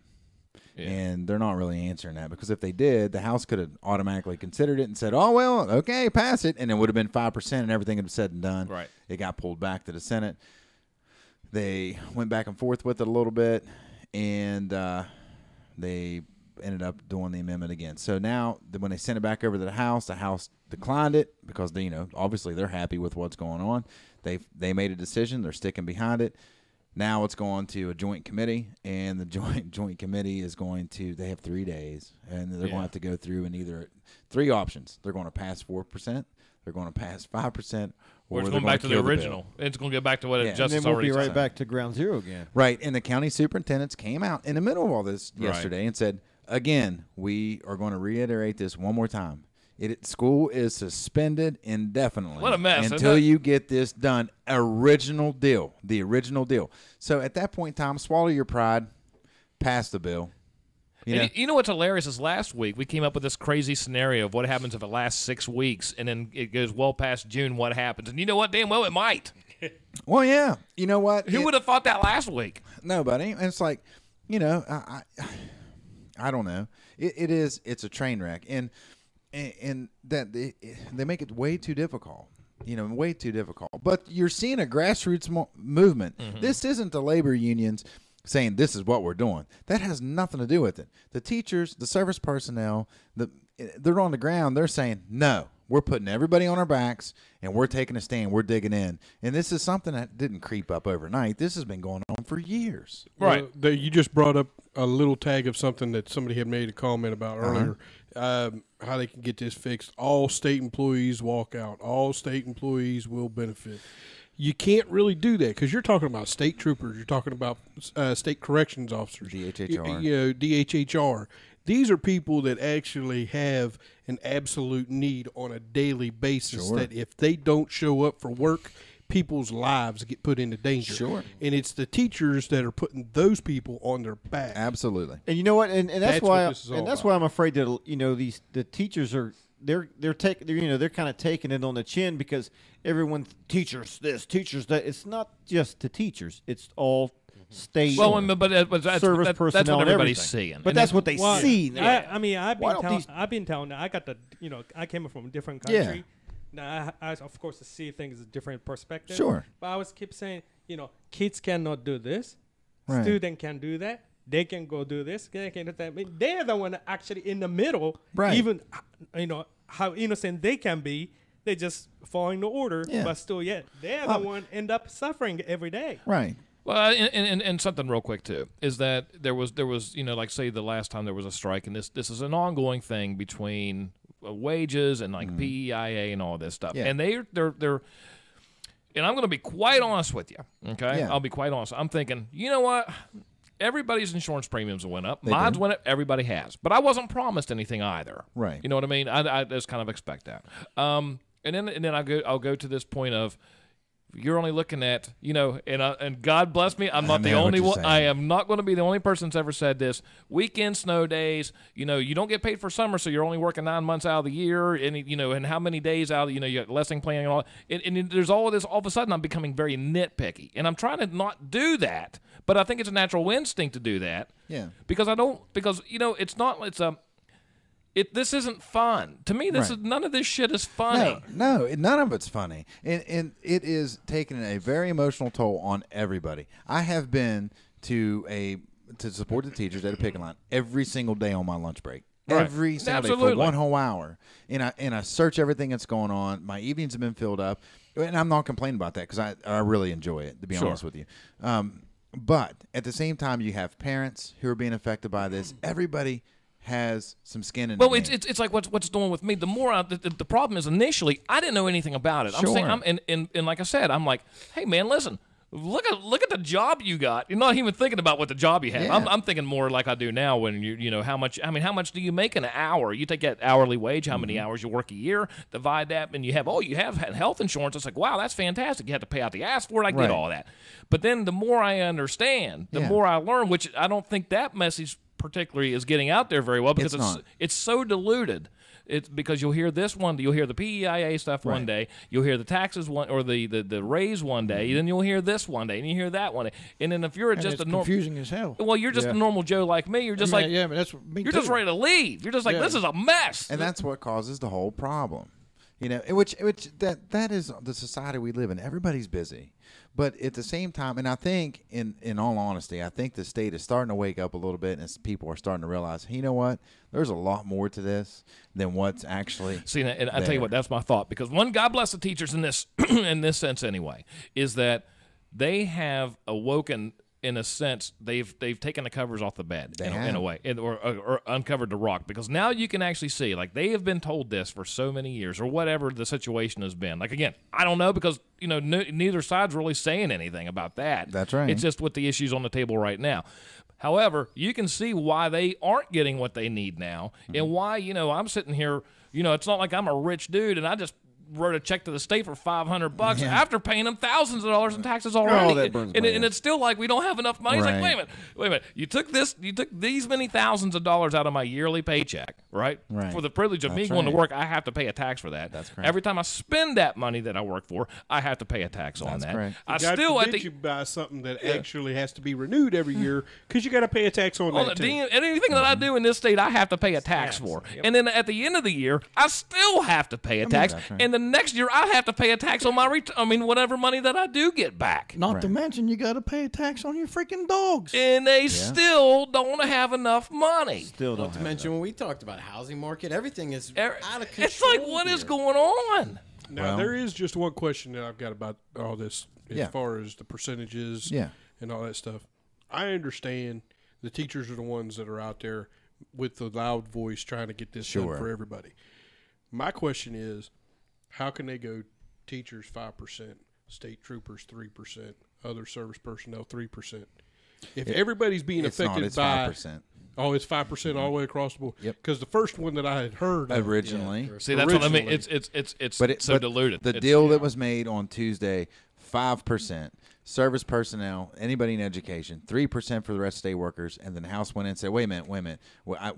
S9: Yeah.
S12: And they're not really answering that, because if they did, the House could have automatically considered it and said, oh, well, okay, pass it. And it would have been 5% and everything would have said and done.
S9: Right.
S12: It got pulled back to the Senate. They went back and forth with it a little bit, and they ended up doing the amendment again. So now when they sent it back over to the House declined it because obviously they're happy with what's going on. They made a decision. They're sticking behind it. Now it's going to a joint committee, and the joint committee is going to. They have 3 days, and they're going to have to go through and either 3 options. They're going to pass 4%. They're going to pass 5%.
S9: Or it's going back to the original. It's going to go back to what it just
S10: and then we'll
S9: already
S10: be right
S9: said.
S10: back to ground zero again.
S12: Right, and the county superintendents came out in the middle of all this
S9: Right.
S12: yesterday and said, again, we are going to reiterate this one more time. School is suspended indefinitely.
S9: What a mess, isn't
S12: until
S9: it?
S12: you get this done. The original deal. So at that point in time, swallow your pride, pass the bill.
S9: You know what's hilarious is last week we came up with this crazy scenario of what happens if it lasts 6 weeks and then it goes well past June. What happens? And you know what? Damn well it might.
S12: Well, yeah. You know what?
S9: Who would have thought that last week?
S12: Nobody. And it's like, I don't know. It's a train wreck, and that they make it way too difficult. Way too difficult. But you're seeing a grassroots movement.
S9: Mm-hmm.
S12: This isn't the labor unions saying this is what we're doing. That has nothing to do with it. The teachers, the service personnel, they're on the ground. They're saying, no, we're putting everybody on our backs, and we're taking a stand. We're digging in. And this is something that didn't creep up overnight. This has been going on for years.
S11: Right. You just brought up a little tag of something that somebody had made a comment about earlier, how they can get this fixed. All state employees walk out. All state employees will benefit. You can't really do that because you're talking about state troopers. You're talking about state corrections officers.
S12: DHHR.
S11: DHHR. These are people that actually have an absolute need on a daily basis.
S12: Sure.
S11: That if they don't show up for work, people's lives get put into danger.
S12: Sure.
S11: And it's the teachers that are putting those people on their back.
S12: Absolutely.
S10: And you know what? And that's why.
S11: what this is all
S10: That's
S11: about.
S10: why I'm afraid that the teachers are they're kind of taking it on the chin because everyone teachers this, teachers that. It's not just the teachers. It's all state.
S9: Well, but that's
S10: service
S9: what
S10: personnel and
S9: everybody's
S10: everything.
S9: seeing.
S10: But
S9: And
S10: that's
S9: then-
S10: what they see.
S13: I mean, I've
S10: Why don't
S13: been telling that I got the, I came from a different
S12: Yeah.
S13: country. Now, I of course see things a different perspective.
S12: Sure.
S13: But I always keep saying, kids cannot do this.
S12: Right.
S13: Student can do that. They can go do this. They can do that. I mean, they're the one actually in the middle.
S12: Right.
S13: Even, how innocent they can be. They just following the order,
S12: Yeah.
S13: but still yet they're the one end up suffering every day.
S12: Right.
S9: Well, and something real quick too is that there was like say the last time there was a strike, and this is an ongoing thing between wages and like PEIA and all this stuff,
S12: Yeah.
S9: and they're and I'm going to be quite honest with you, okay?
S12: Yeah.
S9: I'll be quite honest. I'm thinking, you know what? Everybody's insurance premiums went up.
S12: They
S9: Mine's
S12: did.
S9: went up. Everybody has, but I wasn't promised anything either.
S12: Right.
S9: You know what I mean? I just kind of expect that. And then I'll go to this point of. You're only looking at, and God bless me, I'm not the
S12: know what
S9: only
S12: you're
S9: one.
S12: saying.
S9: I am not going to be the only person that's ever said this. Weekend snow days, you don't get paid for summer, so you're only working 9 months out of the year, and and how many days out, you got lesson planning and all. And there's all of this. All of a sudden, I'm becoming very nitpicky, and I'm trying to not do that. But I think it's a natural instinct to do that.
S12: Yeah.
S9: Because it's not. This isn't fun to me. This
S12: Right.
S9: is none of this shit is funny.
S12: No, none of it's funny, and it is taking a very emotional toll on everybody. I have been to support the teachers at a picking line every single day on my lunch break.
S9: Right.
S12: Every Saturday for
S9: Absolutely.
S12: 1 whole hour, and I search everything that's going on. My evenings have been filled up, and I'm not complaining about that because I really enjoy it. To be
S9: Sure.
S12: honest with you, but at the same time, you have parents who are being affected by this. Everybody has some skin in
S9: Well,
S12: the game.
S9: it's like what's doing with me. The more the problem is initially I didn't know anything about it.
S12: Sure.
S9: I'm saying and like I said, I'm like, hey man, listen, look at the job you got. You're not even thinking about what the job you have.
S12: Yeah.
S9: I'm thinking more like I do now when how much do you make in an hour? You take that hourly wage, how many hours you work a year, divide that, and you have health insurance. It's like, wow, that's fantastic. You have to pay out the ass for it. I get
S12: Right.
S9: all that. But then the more I understand, the
S12: Yeah.
S9: more I learn, which I don't think that message particularly is getting out there very well because
S12: It's not.
S9: it's so diluted. It's because you'll hear this one, you'll hear the PEIA stuff one
S12: Right.
S9: day, you'll hear the taxes one or the raise one day, then you'll hear this one day, and you hear that one day, and then if you're
S15: And
S9: just
S15: it's
S9: a normal,
S15: confusing as hell.
S9: well, you're just
S15: Yeah.
S9: a normal Joe like me. You're just
S15: I mean,
S9: like,
S15: yeah, but that's me
S9: you're
S15: too.
S9: just ready to leave. You're just like,
S15: Yeah.
S9: this is a mess.
S12: And that's what causes the whole problem. Which that is the society we live in. Everybody's busy. But at the same time, and I think in all honesty, I think the state is starting to wake up a little bit and people are starting to realize, hey, you know what? There's a lot more to this than what's actually
S9: See, and I tell you what, that's my thought. Because one, God bless the teachers in this in this sense anyway, is that they have awoken. In a sense, they've taken the covers off the bed in a way, or uncovered the rock, because now you can actually see, like, they have been told this for so many years, or whatever the situation has been. Like, again, I don't know, because neither side's really saying anything about that.
S12: That's right.
S9: It's just with the issues on the table right now. However, you can see why they aren't getting what they need now, and why I'm sitting here. It's not like I'm a rich dude and I just wrote a check to the state for $500 after paying them thousands of dollars in taxes already.
S10: that burns
S9: and
S10: my
S9: it's still like we don't have enough money. It's like, wait a minute. You took these many thousands of dollars out of my yearly paycheck, right?
S12: Right.
S9: For the privilege of me going to work, I have to pay a tax for that.
S12: That's correct.
S9: Every time I spend that money that I work for, I have to pay a tax on that.
S12: correct.
S9: I
S11: God
S9: still
S11: forbid you buy something that actually has to be renewed every year because you got to pay a tax on that too.
S9: Anything that I do in this state, I have to pay a tax for. And then at the end of the year, I still have to pay a tax.
S12: that's right.
S9: And the then next year I have to pay a tax on my whatever money that I do get back.
S15: Not to mention you got to pay a tax on your freaking dogs.
S9: And they still don't have enough money.
S10: Still don't.
S14: Not to mention when we talked about housing market, everything is out of control.
S9: It's like, what is going on?
S11: Now, there is just one question that I've got about all this as
S12: Yeah.
S11: far as the percentages and all that stuff. I understand the teachers are the ones that are out there with the loud voice trying to get this done for everybody. My question is, how can they go teachers 5%, state troopers 3%, other service personnel 3%? If everybody's being affected
S12: it's
S11: by
S12: 5%.
S11: Oh, it's 5% all the way across the board.
S12: Yep.
S11: Because the first one that I had heard
S12: originally,
S9: see, that's what I mean. It's so diluted.
S12: The deal that was made on Tuesday, 5%. Service personnel, anybody in education, 3% for the rest of state workers, and then the House went in and said, wait a minute.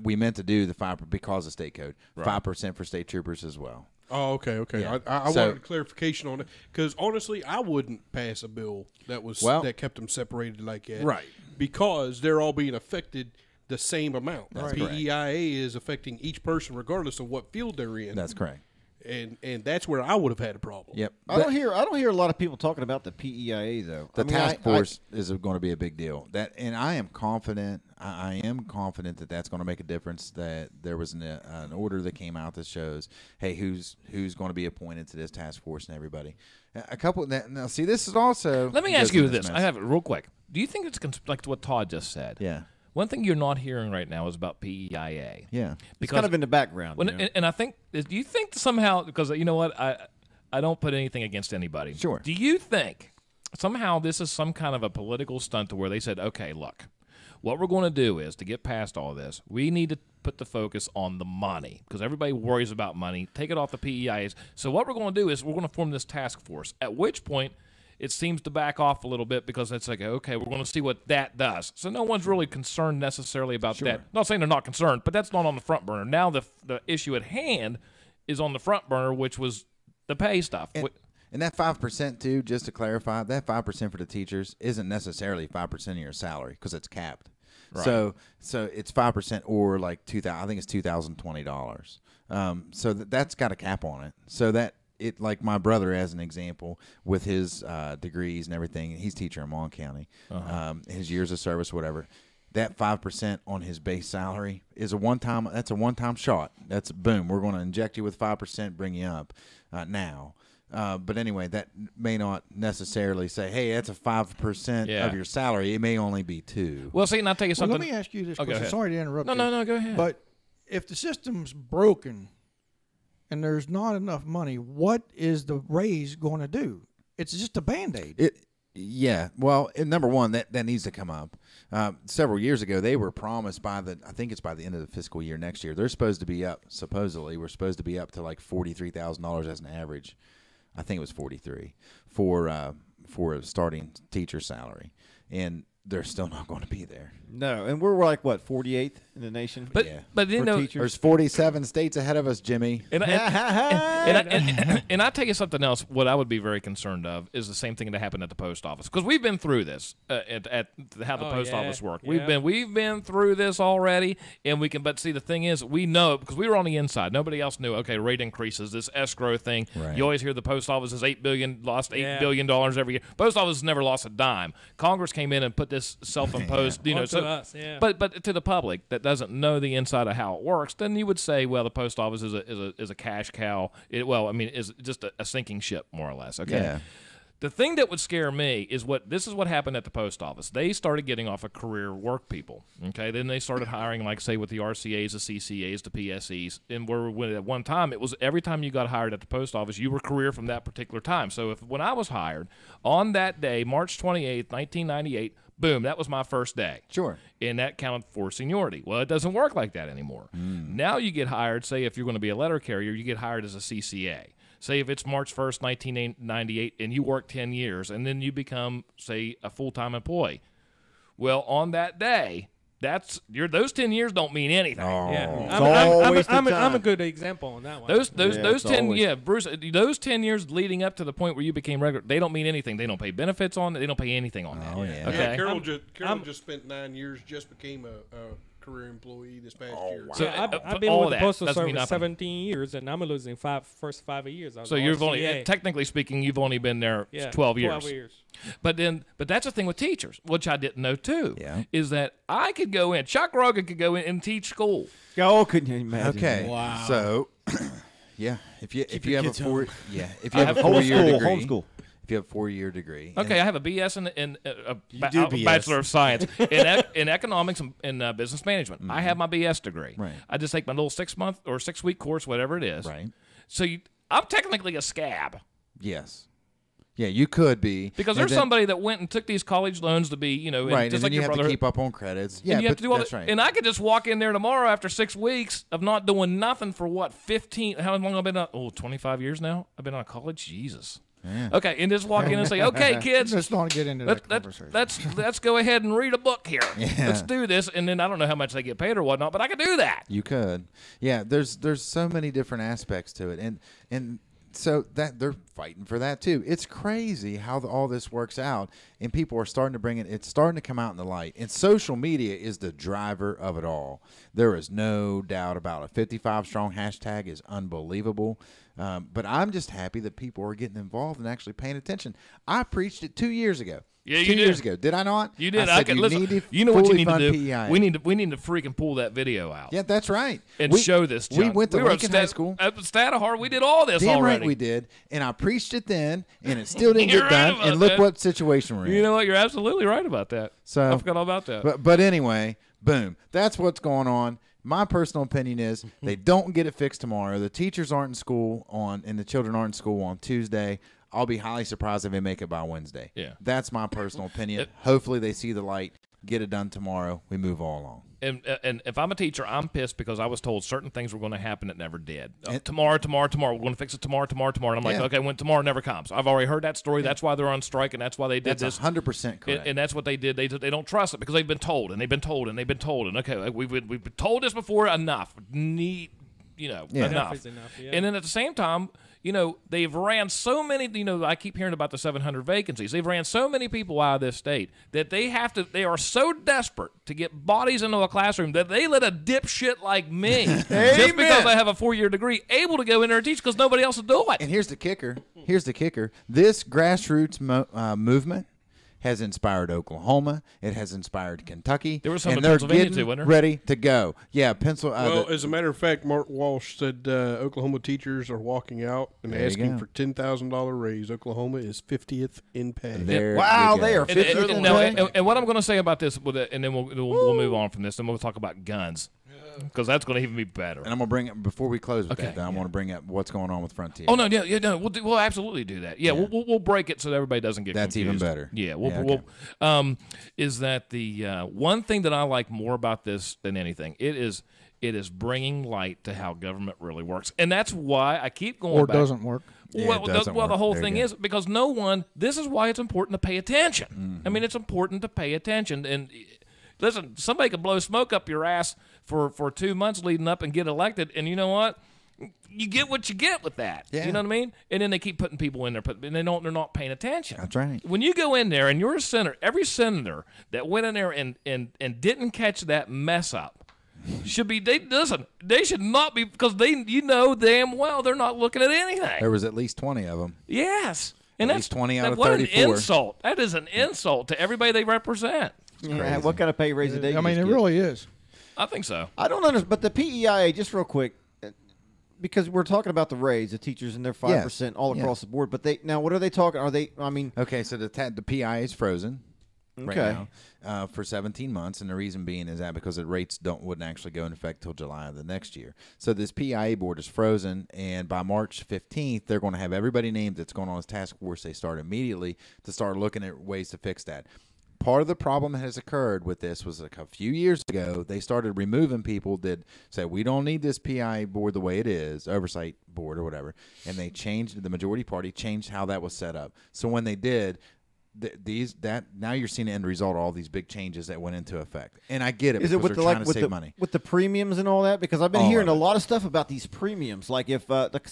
S12: We meant to do the 5% because of state code. 5% for state troopers as well.
S11: Oh, okay.
S12: Yeah.
S11: I wanted clarification on it because honestly, I wouldn't pass a bill that kept them separated like that,
S12: right?
S11: Because they're all being affected the same amount.
S12: That's
S11: PEIA is affecting each person regardless of what field they're in.
S12: That's correct.
S11: And that's where I would have had a problem.
S12: Yep.
S10: I don't hear a lot of people talking about the PEIA though.
S12: The task force is going to be a big deal. And I am confident. I am confident that that's going to make a difference. That there was an order that came out that shows, hey, who's going to be appointed to this task force and everybody. A couple. Now, see, this is also.
S9: Let me ask you this. I have it real quick. Do you think it's like what Todd just said?
S12: Yeah.
S9: One thing you're not hearing right now is about PEIA.
S12: Yeah.
S10: It's kind of in the background.
S9: And I think, do you think somehow, because you know what, I don't put anything against anybody.
S12: Sure.
S9: Do you think somehow this is some kind of a political stunt to where they said, okay, look, what we're going to do is to get past all this, we need to put the focus on the money because everybody worries about money. Take it off the PEIAs. So what we're going to do is we're going to form this task force, at which point it seems to back off a little bit because it's like, okay, we're going to see what that does. So no one's really concerned necessarily about that. Not saying they're not concerned, but that's not on the front burner. Now the issue at hand is on the front burner, which was the pay stuff.
S12: And that 5% too, just to clarify, that 5% for the teachers isn't necessarily 5% of your salary because it's capped.
S9: Right.
S12: So it's 5% or like I think it's $2,020. So that's got a cap on it. So that. It like my brother as an example with his degrees and everything. He's a teacher in Mon County. His years of service, whatever. That 5% on his base salary is a one-time. That's a one-time shot. That's boom. We're going to inject you with 5%, bring you up now. But anyway, that may not necessarily say, hey, that's a 5% of your salary. It may only be 2%.
S9: Well, see, and I'll tell you something.
S15: Let me ask you this question. Sorry to interrupt you.
S9: No, go ahead.
S15: But if the system's broken and there's not enough money, what is the raise going to do? It's just a Band-Aid.
S12: Yeah. Well, number one, that needs to come up. Several years ago, they were promised I think it's by the end of the fiscal year next year, they're supposed to be up, supposedly, we're supposed to be up to like $43,000 as an average. I think it was $43,000 for a starting teacher salary. And they're still not going to be there.
S10: No, and we're like what 48th in the nation.
S9: But you know,
S10: teachers.
S12: There's 47 states ahead of us, Jimmy.
S9: And I tell you something else. What I would be very concerned of is the same thing that happened at the post office because we've been through this at how the post office worked.
S13: Yeah.
S9: We've been through this already, and we can. But see, the thing is, we know because we were on the inside. Nobody else knew. Okay, rate increases. This escrow thing.
S12: Right.
S9: You always hear the post office is lost $8 billion every year. Post office has never lost a dime. Congress came in and put this self-imposed, but to the public that doesn't know the inside of how it works, then you would say, well, the post office is a cash cow. Is just a sinking ship, more or less. Okay.
S12: Yeah.
S9: The thing that would scare me is what happened at the post office. They started getting off of career work people. Okay. Then they started hiring, like say with the RCAs, the CCAs, the PSEs, and at one time it was every time you got hired at the post office, you were career from that particular time. So when I was hired on that day, March 28th, 1998. Boom, that was my first day.
S12: Sure.
S9: And that counted for seniority. Well, it doesn't work like that anymore. Now you get hired, say if you're going to be a letter carrier, you get hired as a CCA. Say if it's March 1st, 1998, and you work 10 years, and then you become, say, a full-time employee. Well, on that day, those 10 years don't mean anything.
S13: I'm a good example on that one.
S9: Bruce, those 10 years leading up to the point where you became regular, they don't mean anything. They don't pay benefits on it. They don't pay anything on that.
S12: Oh, yeah.
S9: Okay.
S11: Carol just spent 9 years, just became a career employee this past
S12: Oh,
S11: year.
S12: wow.
S9: So,
S13: I've been
S9: all
S13: with
S9: of
S13: the
S9: that
S13: Postal
S9: doesn't mean
S13: Service
S9: nothing.
S13: 17 years, and I'm losing first 5 years. I was
S9: So
S13: an
S9: you've
S13: RCA.
S9: only, technically speaking, you've only been there
S13: Yeah,
S9: 12 years.
S13: 12 years.
S9: But that's the thing with teachers, which I didn't know too.
S12: Yeah.
S9: Is that I could go in, Chuck Rogan could go in and teach school.
S10: Oh, couldn't you imagine?
S12: Okay.
S14: Wow.
S12: So, yeah, if you
S14: your
S12: have a
S14: kids
S12: four,
S14: home.
S12: yeah, if you have a
S10: Homeschool,
S12: 4-year degree,
S10: homeschool.
S12: if you have a 4-year degree,
S9: Okay, I have a BS in
S14: do BS.
S9: Bachelor of Science in economics and business management. I have my BS degree.
S12: Right.
S9: I just take my little 6-month or 6-week course, whatever it is.
S12: Right.
S9: So I'm technically a scab.
S12: yes, yeah, you could be
S9: Because
S12: And
S9: there's
S12: then-
S9: somebody that went and took these college loans to be, and
S12: right,
S9: just
S12: and then
S9: like
S12: you
S9: your
S12: have
S9: brother.
S12: to keep up on credits. Yeah,
S9: and you have
S12: but
S9: to do all
S12: that's
S9: that.
S12: right.
S9: And I could just walk in there tomorrow after 6 weeks of not doing nothing for what, 15, how long I've been on, 25 years now? I've been on college? Jesus.
S12: Yeah.
S9: Okay, and just walk in and say, okay, kids,
S15: Let's not get into that conversation.
S9: let's go ahead and read a book here.
S12: Yeah.
S9: Let's do this. And then I don't know how much they get paid or whatnot, but I can do that.
S12: You could. Yeah, there's so many different aspects to it. And so that they're fighting for that too. It's crazy how all this works out, and people are starting to bring it. It's starting to come out in the light, and social media is the driver of it all. There is no doubt about it. 55 strong hashtag is unbelievable. But I'm just happy that people are getting involved and actually paying attention. I preached it 2 years ago.
S9: Yeah, you
S12: 2 years
S9: did.
S12: ago. Did I not?
S9: You did.
S12: I said,
S9: can
S12: you
S9: listen.
S12: need to
S9: You know what you
S12: fully
S9: need to
S12: fund
S9: do?
S12: PEI.
S9: We need to freaking pull that video out.
S12: Yeah, that's right.
S9: And
S12: We-
S9: show this.
S12: We
S9: junk.
S12: went to
S9: were
S12: Lincoln High School.
S9: At Stadahar, we did all this
S12: Damn
S9: already.
S12: right we did. And I preached it then, and it still didn't
S9: You're
S12: get
S9: right
S12: done.
S9: about
S12: And look
S9: that.
S12: what situation we're in.
S9: You know what? You're absolutely right about that.
S12: So
S9: I forgot all about that.
S12: But anyway, boom. That's what's going on. My personal opinion is they don't get it fixed tomorrow. The teachers aren't in school and the children aren't in school on Tuesday. I'll be highly surprised if they make it by Wednesday.
S9: Yeah.
S12: That's my personal opinion. Hopefully they see the light, get it done tomorrow. We move all along.
S9: And if I'm a teacher, I'm pissed because I was told certain things were going to happen that never did. Tomorrow. We're going to fix it tomorrow. And I'm like,
S12: Yeah.
S9: okay, when tomorrow never comes. I've already heard that story. That's why they're on strike, and that's why they did
S12: That's
S9: this.
S12: 100% correct.
S9: And that's what they did. They don't trust it because they've been told, and they've been told, and they've been told. And okay, we've been told this before. Enough.
S12: Yeah.
S9: Enough.
S13: Enough is enough, yeah.
S9: And then at the same time, they've ran so many, I keep hearing about the 700 vacancies. They've ran so many people out of this state that they are so desperate to get bodies into a classroom that they let a dipshit like me, just because I have a 4-year degree, able to go in there and teach because nobody else will do it.
S12: And here's the kicker. This grassroots movement has inspired Oklahoma. It has inspired Kentucky.
S9: There was some
S12: and
S9: in
S12: they're
S9: Pennsylvania
S12: getting
S9: too, wasn't there?
S12: ready to go. Yeah,
S11: Well, as a matter of fact, Mark Walsh said Oklahoma teachers are walking out and
S12: There you
S11: asking
S12: go.
S11: for $10,000 raise. Oklahoma is 50th in pay.
S12: There
S10: Wow,
S12: you go.
S10: they are
S9: And,
S10: 50th in
S9: no,
S10: pay.
S9: and what I'm going to say about this, and then we'll move on from this, and we'll talk about guns, because that's going to even be better.
S12: And I'm gonna bring it before we close with
S9: Okay,
S12: that. I want to bring up what's going on with Frontier.
S9: Oh no, no, we'll absolutely do that. Yeah, we'll break it so that everybody doesn't get
S12: That's even
S9: confused.
S12: better.
S9: Yeah,
S12: okay.
S9: Is that the one thing that I like more about this than anything? It is bringing light to how government really works, and that's why I keep going.
S15: Or
S9: back.
S15: doesn't work.
S12: Yeah,
S9: Well,
S12: it doesn't
S9: the
S12: work.
S9: whole
S12: There you
S9: thing
S12: go.
S9: is because this is why it's important to pay attention.
S12: Mm-hmm.
S9: I mean, it's important to pay attention. And listen, somebody could blow smoke up your ass for 2 months leading up and get elected, and you know what? You get what you get with that.
S12: Yeah.
S9: You know what I mean? And then they keep putting people in there, and they're not paying attention.
S12: That's right.
S9: When you go in there and you're a senator, every senator that went in there and didn't catch that mess up should be they should not be, because damn well they're not looking at anything.
S12: There was at least 20 of them.
S9: Yes. And
S12: At
S9: that's
S12: least 20 out of
S9: what
S12: 34.
S9: an insult. That is an insult to everybody they represent.
S10: Yeah, what kind of pay raise did they
S15: I mean,
S10: just
S15: it
S10: get?
S15: really is.
S9: I think so.
S10: I don't understand, but the PEIA, just real quick, because we're talking about the raise, the teachers and their 5% all across the board. But what are they talking? Are they? I mean,
S12: Okay, so the PI is frozen right
S10: Okay.
S12: now for 17 months, and the reason being is that because the rates wouldn't actually go into effect till July of the next year. So this PIA board is frozen, and by March 15th, they're going to have everybody named that's going on this task force. They start immediately to start looking at ways to fix that. Part of the problem that has occurred with this was like a few years ago, they started removing people that said, we don't need this PI board the way it is, oversight board or whatever. And they changed, the majority party changed how that was set up. So when they did, now you're seeing the end result of all these big changes that went into effect. And I get it,
S10: is
S12: because
S10: it with
S12: they're
S10: the
S12: trying to save money.
S10: with the premiums and all that? Because I've been
S12: All
S10: hearing
S12: of
S10: a
S12: it.
S10: lot of stuff about these premiums. Like if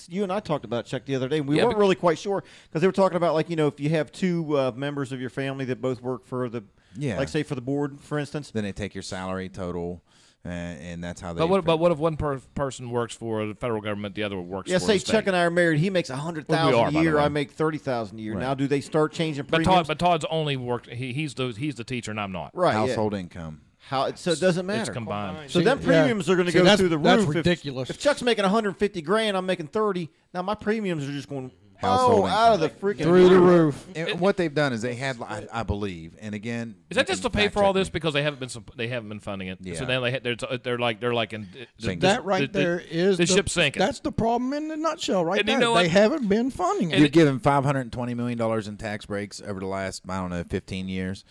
S10: you and I talked about it, Chuck, the other day, and we
S9: Yeah,
S10: weren't really quite sure because they were talking about if you have two members of your family that both work for the
S12: Yeah.
S10: like say for the board, for instance.
S12: Then they take your salary total, and that's how they.
S9: But what if one person works for the federal government, the other works for the
S10: say
S9: state?
S10: Chuck and I are married. He makes $100,000 a year. I make $30,000 a year.
S12: Right.
S10: Now, do they start changing premiums?
S9: But Todd's only worked. He's the teacher, and I'm not.
S10: Right.
S12: Household income.
S10: So it doesn't matter.
S9: It's combined.
S10: So then premiums are going to go through the roof.
S15: That's ridiculous.
S10: If Chuck's making $150,000, I'm making 30. Now my premiums are just going
S12: Household
S10: out of the freaking
S15: through the roof.
S12: And what they've done is they had, I believe, and again,
S9: Is that just to pay for all this because they haven't been funding it?
S12: Yeah.
S9: So then they're like in
S15: That right there is
S9: the ship's sinking.
S15: That's the problem in the nutshell, right
S9: And
S15: there.
S9: you know what?
S15: They haven't been funding it.
S12: You've given $520 million in tax breaks over the last, 15 years.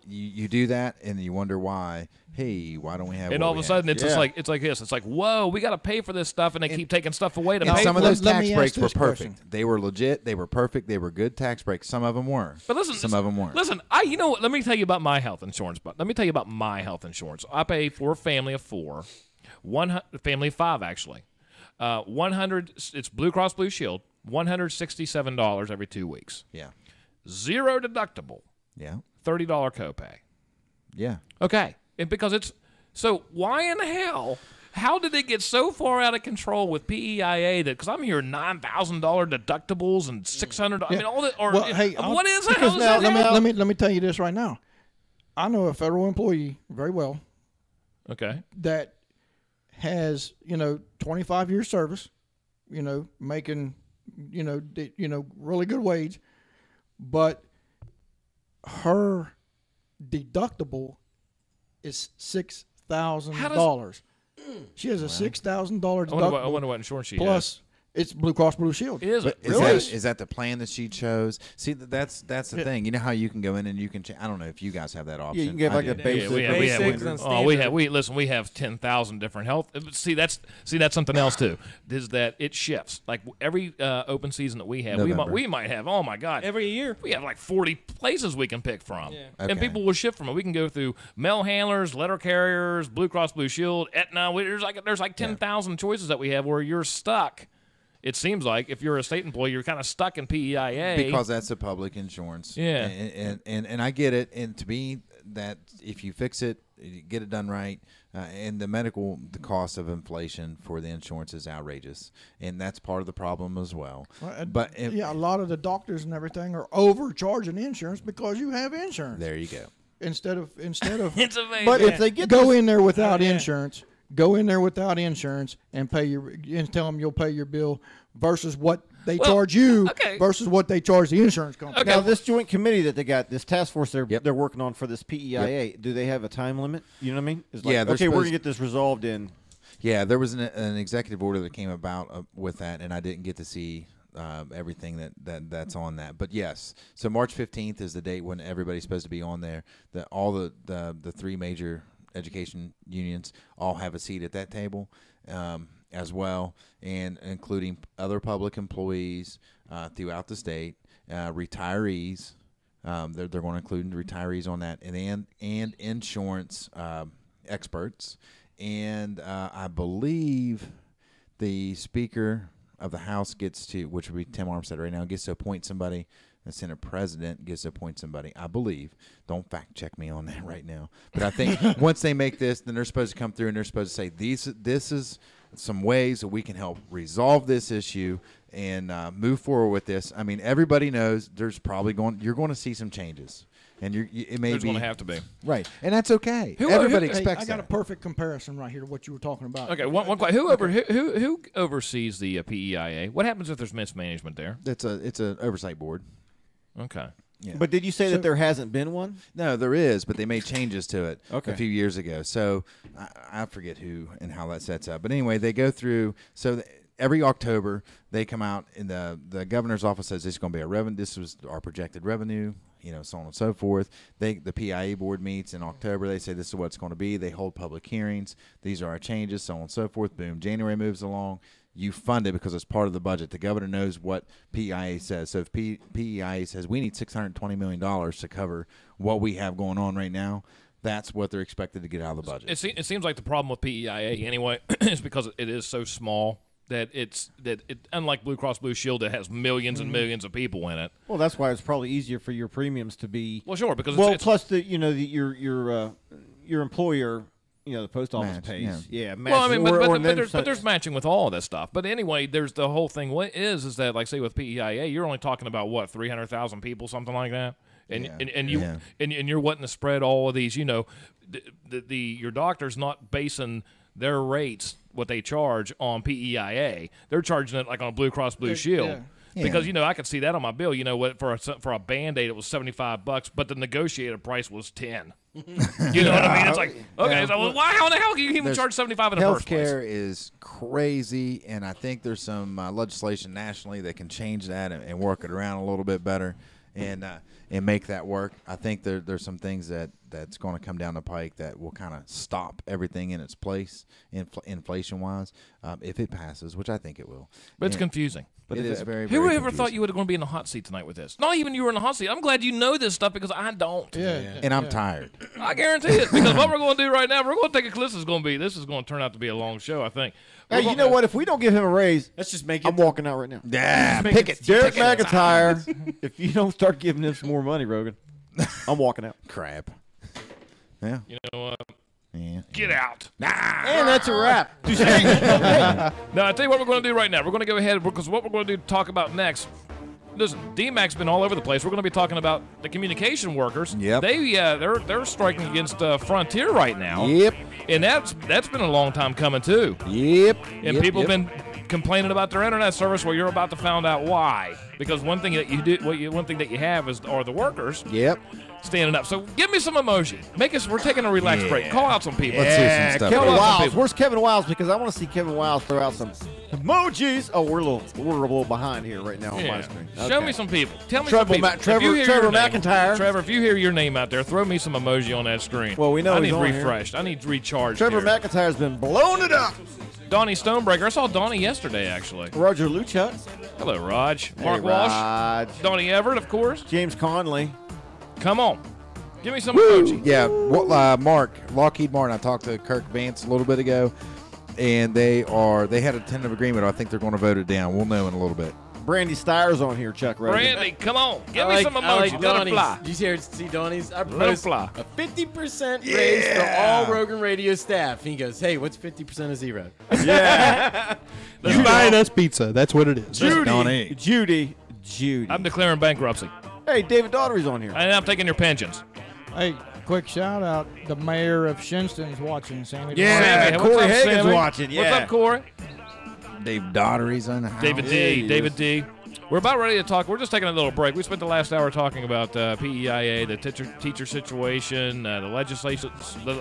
S12: You do that, and you wonder why. Hey, why don't we have?
S9: And all of a sudden, it's just like this. It's like, whoa, we got to pay for this stuff, and they keep taking stuff away to pay.
S12: Some
S9: for
S12: of those
S9: it.
S12: tax breaks were perfect. They were legit. They were perfect. They were good tax breaks. Some of them were.
S9: But listen,
S12: some of them weren't.
S9: Listen, you know what? Let me tell you about my health insurance. But let me tell you about my health insurance. I pay for a family of 4, family of 5 actually. 100. It's Blue Cross Blue Shield. $167 every 2 weeks.
S12: Yeah.
S9: 0 deductible.
S12: Yeah.
S9: $30 copay.
S12: Yeah.
S9: Okay. And because it's so, why in the hell? How did it get so far out of control with PEIA that? Because I'm hearing $9,000 deductibles and $600. I mean, all that. Or what is that?
S15: Let me tell you this right now. I know a federal employee very well.
S9: Okay.
S15: That has 25 years service, making really good wage, but her deductible is $6,000. She has a $6,000 deductible.
S9: I wonder what insurance she
S15: plus
S9: has.
S15: It's Blue Cross Blue Shield.
S9: Is it?
S12: Is that the plan that she chose? See, that's the thing. You know how you can go in and you can. I don't know if you guys have that option.
S10: Yeah, you can get like a basic.
S9: We have 10,000 different health. See, that's something else too. Is that it shifts like every open season that we have. We might have. Oh my God!
S13: Every year
S9: we have like 40 places we can pick from,
S12: Okay.
S9: and people will shift from it. We can go through mail handlers, letter carriers, Blue Cross Blue Shield, Aetna. There's like 10,000 choices that we have where you're stuck. It seems like if you're a state employee, you're kind of stuck in PEIA
S12: because that's a public insurance.
S9: Yeah,
S12: and I get it. And to me, that if you fix it, you get it done right, and the cost of inflation for the insurance is outrageous, and that's part of the problem as well. But
S15: a lot of the doctors and everything are overcharging insurance because you have insurance.
S12: There you go.
S15: Instead of
S9: it's amazing.
S15: But if they go in there without insurance. Go in there without insurance and tell them you'll pay your bill versus what they charge you versus what they charge the insurance company.
S10: Okay. Now, this joint committee that they got, this task force they're working on for this PEIA, do they have a time limit? You know what I mean? It's like, we're going to get this resolved in.
S12: Yeah, there was an executive order that came about with that, and I didn't get to see everything that's on that. But yes, so March 15th is the date when everybody's supposed to be on there. All the 3 major education unions all have a seat at that table as well, and including other public employees throughout the state, retirees. They're going to include retirees on that, and insurance experts. And I believe the Speaker of the House gets to, which would be Tim Armstead right now, gets to appoint somebody. The Senate President gets to appoint somebody, I believe. Don't fact check me on that right now. But I think once they make this, then they're supposed to come through and they're supposed to say, this is some ways that we can help resolve this issue and move forward with this. I mean, everybody knows there's probably you're going to see some changes. And it may
S9: There's
S12: be
S9: going to have to be.
S12: Right. And that's okay. Everybody expects
S15: I got a perfect comparison right here to what you were talking about.
S9: Okay, one question. Who oversees the PEIA? What happens if there's mismanagement there?
S12: It's an oversight board.
S9: Okay.
S12: Yeah.
S10: But did you say that there hasn't been one?
S12: No, there is, but they made changes to it
S10: a
S12: few years ago. So I forget who and how that sets up. But anyway, they go through. So every October, they come out, and the governor's office says this is going to be our revenue. This was our projected revenue, so on and so forth. The PIA board meets in October. They say this is what it's going to be. They hold public hearings. These are our changes, so on and so forth. Boom. January moves along. You fund it because it's part of the budget. The governor knows what PEIA says. So if PEIA says we need $620 million to cover what we have going on right now, that's what they're expected to get out of the budget.
S9: It seems like the problem with PEIA anyway is because it is so small that it unlike Blue Cross Blue Shield that has millions and millions of people in it.
S10: Well, that's why it's probably easier for your premiums to be.
S9: Well, sure, because
S10: plus your employer the post office
S12: Match,
S10: pays.
S12: yeah.
S10: Yeah,
S9: Well, I mean,
S10: matches.
S9: but there's matching with all of this stuff. But anyway, there's the whole thing. What is that, like, say with PEIA, you're only talking about what, 300,000 people, something like that, and you're wanting to spread all of these. Your doctor's not basing their rates, what they charge, on PEIA. They're charging it like on a Blue Cross Blue Shield.
S15: Yeah.
S9: Because I could see that on my bill. What for a Band-Aid it was $75, but the negotiated price was $10. You know what I mean? It's like, okay, so why? How in the hell can you even charge $75 in the first place?
S12: Healthcare is crazy, and I think there's some legislation nationally that can change that and work it around a little bit better, and make that work. I think there's some things that's going to come down the pike that will kind of stop everything in its place, inflation-wise, if it passes, which I think it will.
S9: But it's confusing.
S12: But it is very,
S9: Who
S12: very
S9: ever thought you were going to be in the hot seat tonight with this? Not even you were in the hot seat. I'm glad you know this stuff because I don't.
S12: And I'm tired.
S9: I guarantee it. Because what we're going to do right now, we're going to take a. This is going to turn out to be a long show, I think.
S10: Hey, you know what? If we don't give him a raise,
S14: let's just make it.
S10: I'm walking out right now.
S12: Yeah, pick it.
S10: Derek McIntyre. If you don't start giving him some more money, Rogan, I'm walking out.
S12: Crap. Yeah.
S9: You know what?
S12: Yeah.
S9: Get out.
S14: And that's a wrap.
S9: Now, I'll tell you what we're going to do right now. We're going to go ahead, because what we're going to do talk about next. Listen, DMAC's been all over the place. We're going to be talking about the communication workers.
S12: Yep.
S9: They're striking against Frontier right now.
S12: Yep.
S9: And that's been a long time coming too.
S12: Yep.
S9: And people have been complaining about their internet service. Well, you're about to find out why. Because one thing that you have are the workers.
S12: Yep.
S9: Standing up. So give me some emoji. We're taking a relaxed break. Call out some people.
S12: Let's hear some stuff.
S10: Kevin Wiles. Where's Kevin Wiles? Because I want to see Kevin Wiles throw out some emojis. Oh, we're a little behind here right now on my screen.
S9: Show me some people. Tell me
S10: Trevor
S9: some people.
S10: Trevor McIntyre.
S9: Trevor, if you hear your name out there, throw me some emoji on that screen.
S10: Well, we know
S9: I
S10: he's
S9: need
S10: on
S9: refreshed.
S10: here.
S9: I need recharged.
S10: Trevor
S9: here.
S10: McIntyre's been blowing it up.
S9: Donnie Stonebreaker. I saw Donnie yesterday, actually.
S10: Roger Luchuk.
S9: Hello, Raj. Mark
S10: Hey,
S9: Walsh.
S10: Raj.
S9: Donnie Everett, of course.
S10: James Conley.
S9: Come on. Give me some emoji.
S12: Yeah, Mark, Lockheed Martin. I talked to Kirk Vance a little bit ago, and they had a tentative agreement. I think they're going to vote it down. We'll know in a little bit.
S10: Brandy Steyer's on here, Chuck.
S9: Brandy, come on. Give me some emoji.
S14: I like
S9: Let it
S14: Donnie's.
S9: fly.
S14: Did you see Donnie's? I
S9: Let it
S14: proposed
S9: fly.
S14: a 50% raise for all Rogan Radio staff. And he goes, hey, what's 50% of zero?
S10: Yeah.
S11: You buying us pizza. That's what it is.
S10: Judy.
S9: I'm declaring bankruptcy.
S10: Hey, David Daugherty's on here.
S9: And I'm taking your pensions.
S15: Hey, quick shout out. The mayor of Shinston's watching, Sammy.
S10: Yeah,
S9: Sammy.
S10: Corey
S9: What's up,
S10: Hagan's
S9: Sammy?
S10: watching. Yeah.
S9: What's up, Corey?
S12: Dave Daugherty's on the house.
S9: David D. David D. We're about ready to talk. We're just taking a little break. We spent the last hour talking about PEIA, the teacher situation, the legislation,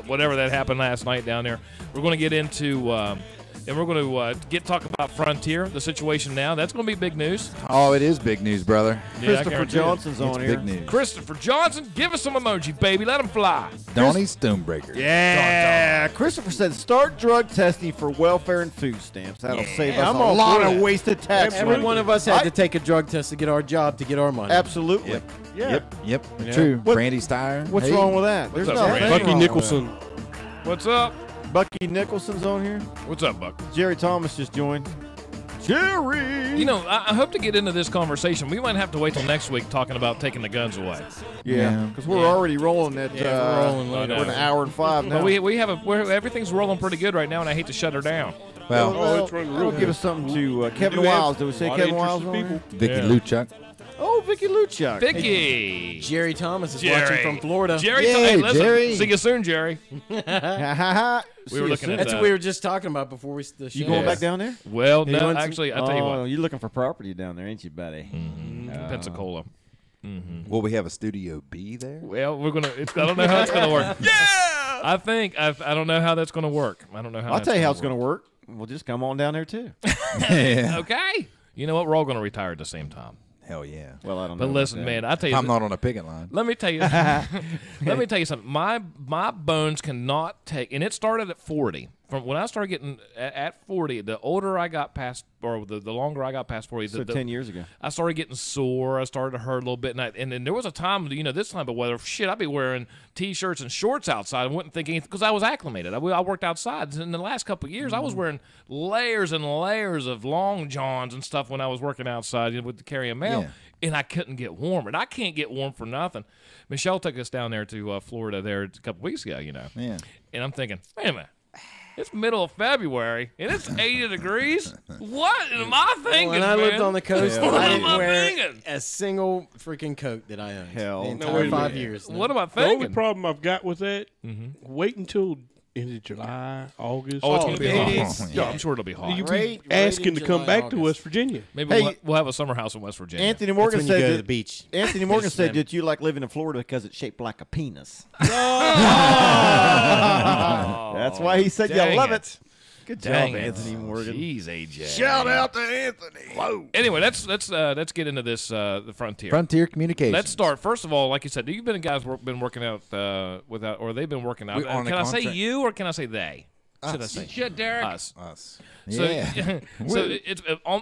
S9: whatever that happened last night down there. We're going to get into, and we're going to talk about Frontier, the situation now. That's going to be big news.
S12: Oh, it is big news, brother.
S9: Yeah, I
S10: Christopher
S9: guarantee it.
S10: Johnson's on
S12: It's
S10: here.
S12: big news.
S9: Christopher Johnson, give us some emoji, baby. Let him fly.
S12: Donnie Stonebreaker.
S10: Yeah. Christopher said start drug testing for welfare and food stamps. That'll save us
S14: I'm
S10: a
S14: all
S10: lot
S14: for
S10: of
S14: that.
S10: wasted tax
S14: Every
S10: money.
S14: one of us had to take a drug test to get our job, to get our money.
S10: Absolutely.
S12: Yep.
S10: Yeah.
S12: Yep.
S9: Yeah.
S12: True.
S10: What-
S12: Brandy Steyer.
S10: What's
S12: Hey.
S10: wrong with that?
S9: What's
S10: There's
S9: up,
S10: nothing
S9: Randy?
S11: Bucky
S10: wrong with
S11: Nicholson.
S9: What's up?
S10: that. Bucky Nicholson's on here.
S9: What's up, Buck?
S10: Jerry Thomas just joined. Jerry.
S9: You know, I hope to get into this conversation. We might have to wait till next week talking about taking the guns away.
S10: Yeah, because we're already rolling at.
S9: Yeah, we're rolling late.
S10: We're an hour and 5 now.
S9: But we have everything's rolling pretty good right now, and I hate to shut her down.
S12: Well,
S11: it's running real
S10: that'll
S11: good.
S10: give us something to Kevin
S11: do have
S10: Wiles. Did we say
S11: a lot of
S10: Kevin Wiles
S11: interested
S10: on here?
S12: Vicky
S9: Yeah.
S12: Luchuk.
S10: Oh, Vicky Luchuk.
S9: Vicky.
S14: Jerry Thomas is
S9: Jerry.
S14: watching from Florida.
S9: Jerry,
S12: Yay,
S9: hey, listen,
S12: Jerry.
S9: see you soon, Jerry.
S10: Ha-ha-ha.
S9: We were looking at
S14: That's
S9: that.
S14: what we were just talking about before the show.
S10: You going back down there?
S9: Well,
S14: He
S9: no,
S14: wants-
S9: actually, I'll tell you what.
S10: You're looking for property down there, ain't you, buddy?
S9: Pensacola.
S12: Will we have a Studio B there?
S9: Well, we're gonna. I don't know how it's gonna work. Yeah. I think I don't know how that's gonna work. I don't know how.
S10: I'll tell you how it's going to work. We'll just come on down there, too.
S9: Okay. You know what? We're all gonna retire at the same time.
S12: Hell yeah.
S10: Well, I don't know.
S9: But
S10: about
S9: listen,
S10: that.
S9: man, I tell you.
S12: I'm not on a picket line.
S9: Let me tell you. Let me tell you something. My bones cannot take, and it started at 40. From when I started getting at 40, the older I got past, or the longer I got past 40,
S10: So 10 years ago.
S9: I started getting sore. I started to hurt a little bit, and then there was a time, this time of weather, shit, I'd be wearing T-shirts and shorts outside. I wouldn't think anything because I was acclimated. I worked outside. And in the last couple of years, I was wearing layers and layers of long johns and stuff when I was working outside with the carrying mail. now.
S12: Yeah.
S9: And I couldn't get warm, and I can't get warm for nothing. Michelle took us down there to Florida there a couple weeks ago,
S12: Yeah.
S9: And I'm thinking, wait a minute. It's middle of February, and it's 80 degrees. What am I thinking,
S14: When I lived on the coast,
S9: What
S14: I
S9: am
S14: didn't
S9: I
S14: wear
S9: thinking?
S14: a single freaking coat that I owned.
S10: Hell.
S14: The
S11: No,
S14: entire
S11: wait a
S14: 5
S11: minute.
S14: years.
S9: What am I
S11: The only
S9: thinking?
S11: problem I've got with that,
S9: Mm-hmm.
S11: wait until into July, August.
S9: Oh, it's going to be hot.
S11: It
S9: Yeah, I'm sure it'll be hot.
S11: You'll be asking to come back to West Virginia.
S9: Maybe we'll have a summer house in West Virginia.
S10: Anthony Morgan
S14: when you
S10: said
S14: go to
S10: that-
S14: the beach.
S10: Anthony Morgan said that you like living in Florida because it's shaped like a penis. That's why he said you
S9: Dang
S10: love it. Good
S9: Dang
S10: job,
S9: it.
S10: Anthony Morgan.
S9: Jeez, AJ.
S10: Shout out to Anthony. Whoa.
S9: Anyway, let's get into this the Frontier.
S12: Frontier Communications.
S9: Let's start. First of all, like you said, you've been guys been working out without, or they've been working out.
S12: We're on a
S9: Can I say
S12: contract.
S9: you or can I say they? Should I
S12: Us.
S9: say
S12: Shit, Derek.
S9: Us.
S12: Yeah.
S9: So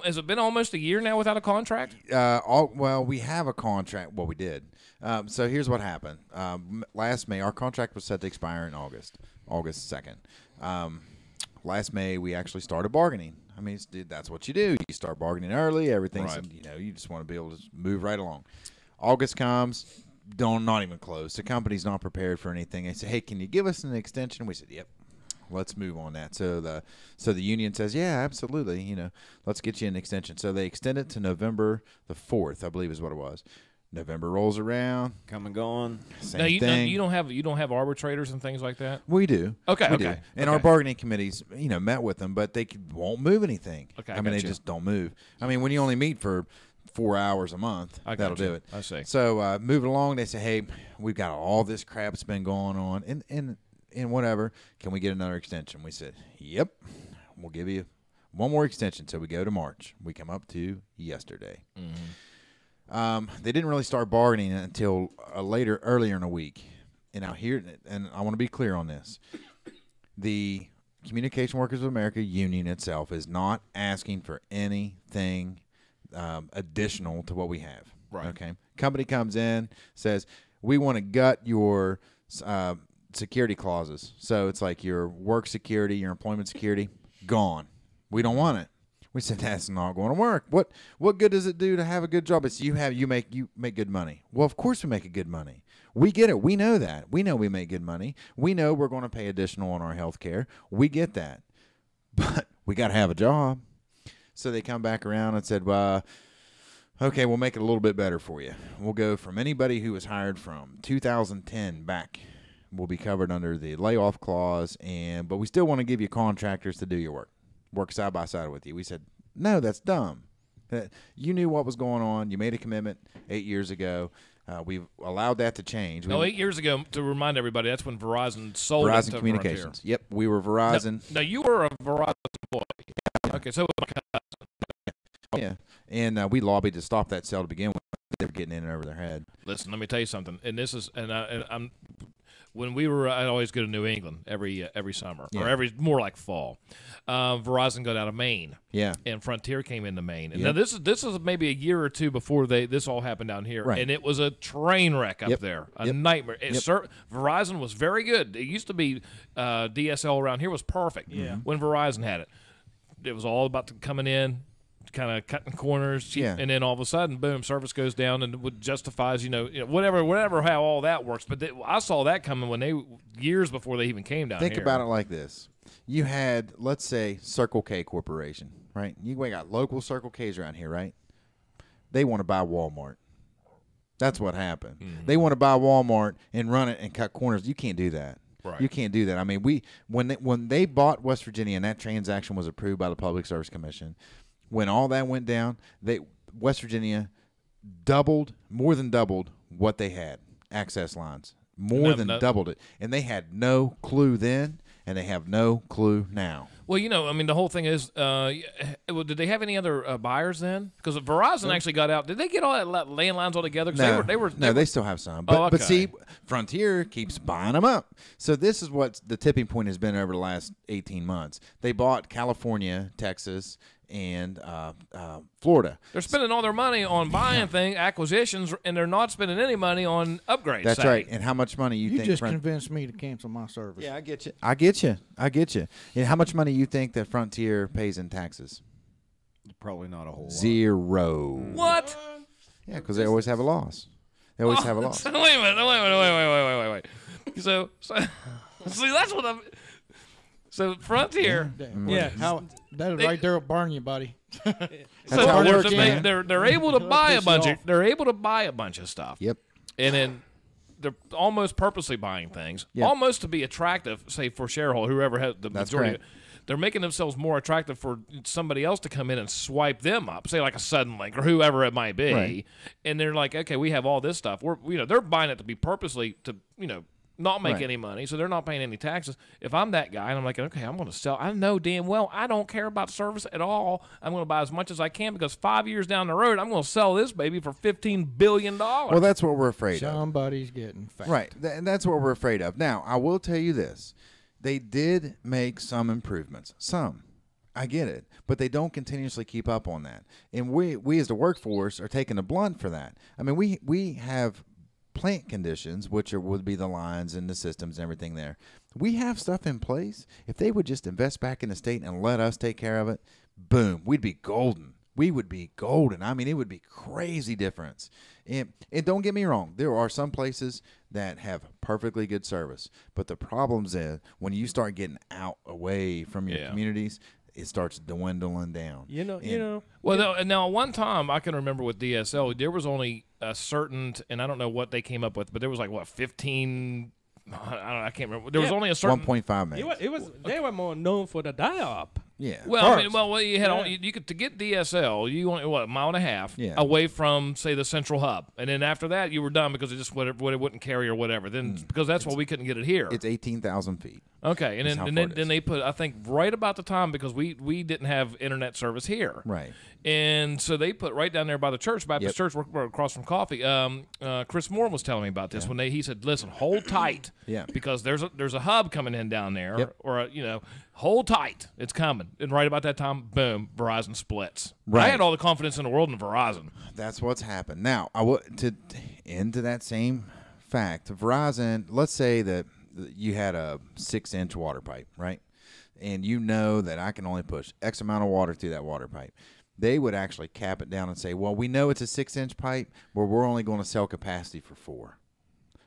S9: has it been almost a year now without a contract?
S12: Well, we have a contract. Well, we did. So here's what happened. Last May, our contract was set to expire in August 2nd. Last May, we actually started bargaining. I mean, that's what you do. You start bargaining early. Everything's,
S9: Right.
S12: you just want to be able to move right along. August comes, not even close. The company's not prepared for anything. They say, hey, can you give us an extension? We said, yep. Let's move on that. So the union says, yeah, absolutely. Let's get you an extension. So they extend it to November the 4th, I believe is what it was. November rolls around,
S10: come and gone.
S12: Same
S9: Now,
S12: thing.
S9: you don't have arbitrators and things like that.
S12: We do.
S9: Okay.
S12: We
S9: okay.
S12: do. And our bargaining committees, met with them, but they won't move anything.
S9: Okay,
S12: I mean, they
S9: gotcha.
S12: just don't move. I mean, when you only meet for 4 hours a month, that'll
S9: gotcha.
S12: do it.
S9: I see.
S12: So moving along, they say, hey, we've got all this crap that's been going on, and whatever. Can we get another extension? We said, yep. We'll give you one more extension. So we go to March. We come up to yesterday.
S9: Mm-hmm.
S12: They didn't really start bargaining until earlier in the week. And I want to be clear on this. The Communication Workers of America union itself is not asking for anything additional to what we have.
S9: Right.
S12: Okay. Company comes in, says, we want to gut your security clauses. So it's like your work security, your employment security, gone. We don't want it. We said that's not going to work. What good does it do to have a good job? It's you make good money. Well, of course we make a good money. We get it. We know that. We know we make good money. We know we're going to pay additional on our health care. We get that. But we got to have a job. So they come back around and said, well, okay, we'll make it a little bit better for you. We'll go from anybody who was hired from 2010 back will be covered under the layoff clause, but we still want to give you contractors to do your work side by side with you. We said, no, that's dumb. You knew what was going on. You made a commitment 8 years ago. We've allowed that to change.
S9: 8 years ago, to remind everybody, that's when Verizon sold it
S12: Verizon
S9: to
S12: Communications.
S9: Frontier.
S12: Yep, we were Verizon.
S9: Now you were a Verizon employee. Okay, so
S12: yeah, and we lobbied to stop that sale to begin with. They were getting in and over their head.
S9: Listen, let me tell you something. And this is, I'm when we were, I'd always go to New England every summer or more like fall. Verizon got out of Maine.
S12: Yeah,
S9: and Frontier came into Maine. And
S12: Yep.
S9: now this is maybe a year or two before this all happened down here,
S12: Right.
S9: and it was a train wreck up
S12: Yep.
S9: there, a
S12: Yep.
S9: nightmare.
S12: Yep.
S9: Verizon was very good. It used to be DSL around here was perfect.
S12: Yeah.
S9: When Verizon had it, it was all about coming in, kind of cutting corners, cheap,
S12: Yeah.
S9: and then all of a sudden, boom, service goes down, and it justifies, whatever how all that works. But I saw that coming years before they even came down
S12: Think
S9: here.
S12: about it like this. You had, let's say, Circle K Corporation, right? We got local Circle Ks around here, right? They want to buy Walmart. That's what happened.
S9: Mm-hmm.
S12: They want to buy Walmart and run it and cut corners. You can't do that.
S9: Right.
S12: You can't do that. I mean, when they bought West Virginia and that transaction was approved by the Public Service Commission, when all that went down, West Virginia more than doubled what they had, access lines. Doubled it. And they had no clue then, and they have no clue now.
S9: Well, the whole thing is, did they have any other buyers then? Because Verizon actually got out. Did they get all that landlines all together?
S12: They still have some. But,
S9: Oh, okay.
S12: but see, Frontier keeps buying them up. So this is what the tipping point has been over the last 18 months. They bought California, Texas, and Florida.
S9: They're spending all their money on buying acquisitions, and they're not spending any money on upgrades.
S12: That's right. And how much money you think?
S15: You just convinced me to cancel my service.
S12: Yeah, I get you. I get you. And how much money you think that Frontier pays in taxes?
S10: Probably not a whole lot.
S12: Zero.
S9: What?
S12: Yeah, because they always have a loss. They always have a loss.
S9: Wait a minute. So see, that's what I'm. So Frontier,
S15: How that is right there will burn you, buddy.
S9: they're able to buy a bunch of stuff.
S12: Yep.
S9: And then they're almost purposely buying things, almost to be attractive, say for shareholder, whoever has the majority. They're making themselves more attractive for somebody else to come in and swipe them up, say like a Suddenlink or whoever it might be. Right. And they're like, okay, we have all this stuff. They're buying it to be purposely to not make any money, so they're not paying any taxes. If I'm that guy and I'm like, okay, I'm going to sell. I know damn well I don't care about service at all. I'm going to buy as much as I can because 5 years down the road, I'm going to sell this baby for $15 billion.
S12: Well, that's what we're afraid of.
S15: Somebody's getting fat.
S12: Right. That's what we're afraid of. Now, I will tell you this. They did make some improvements. Some. I get it. But they don't continuously keep up on that. And we as the workforce are taking the blunt for that. I mean, we have plant conditions, which would be the lines and the systems and everything there. We have stuff in place. If they would just invest back in the state and let us take care of it, boom, we'd be golden. We would be golden. I mean, it would be crazy difference. And don't get me wrong, there are some places that have perfectly good service. But the problem's is when you start getting out away from your communities, it starts dwindling down.
S9: Well, now one time I can remember with DSL, there was only a certain, and I don't know what they came up with, but there was like 15. I can't remember. There was only a certain
S12: 1.5 meg.
S13: They were more known for the dial-up.
S12: Yeah.
S9: Well, you had you could to get DSL, you only a mile and a half away from say the central hub, and then after that you were done because it just it wouldn't carry or whatever. Then because that's why we couldn't get it here.
S12: It's 18,000 feet.
S9: Okay, and then they put, I think right about the time because we didn't have internet service here.
S12: Right.
S9: And so they put right down there by the church, Baptist Church, we're across from Coffee. Chris Moore was telling me about this when he said, "Listen, hold tight, because there's a hub coming in down there, or hold tight, it's coming." And right about that time, boom, Verizon splits.
S12: Right.
S9: I had all the confidence in the world in Verizon.
S12: That's what's happened. Now, into that same fact, Verizon. Let's say that you had a 6-inch water pipe, right? And you know that I can only push X amount of water through that water pipe. They would actually cap it down and say, well, we know it's a 6-inch pipe, but we're only going to sell capacity for 4.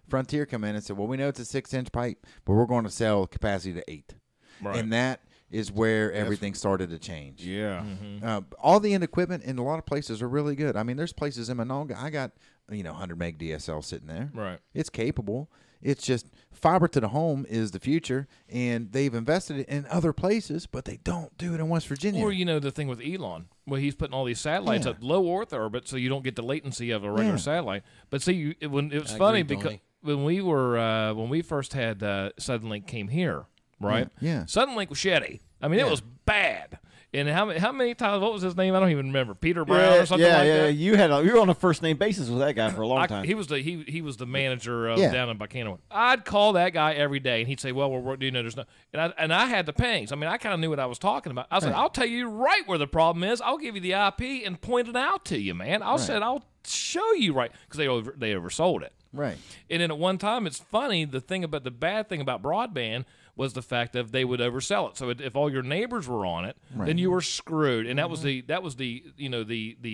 S12: Frontier come in and said, well, we know it's a 6-inch pipe, but we're going to sell capacity to 8. Right. And that is where everything started to change.
S10: Yeah.
S12: Mm-hmm. All the end equipment in a lot of places are really good. I mean, there's places in Monongah, I got 100 meg DSL sitting there.
S9: Right.
S12: It's capable. It's just fiber to the home is the future, and they've invested it in other places, but they don't do it in West Virginia.
S9: Or, the thing with Elon, where he's putting all these satellites up low Earth orbit so you don't get the latency of a regular satellite. But see, it was funny because when we first had Suddenlink came here, right?
S12: Yeah.
S9: Suddenlink was shitty. I mean, it was bad. And how many times? What was his name? I don't even remember. Peter Brown or something like that.
S10: You were on a first name basis with that guy for a long time.
S9: He was the manager down in Buchanan. I'd call that guy every day, and he'd say, "Well, there's no." And I had the pings. I mean, I kind of knew what I was talking about. I said, "I'll tell you right where the problem is. I'll give you the IP and point it out to you, man. I'll show you right because they oversold it."
S12: Right.
S9: And then at one time, it's funny. The bad thing about broadband was the fact that they would oversell it. So if all your neighbors were on it, then you were screwed. And that was the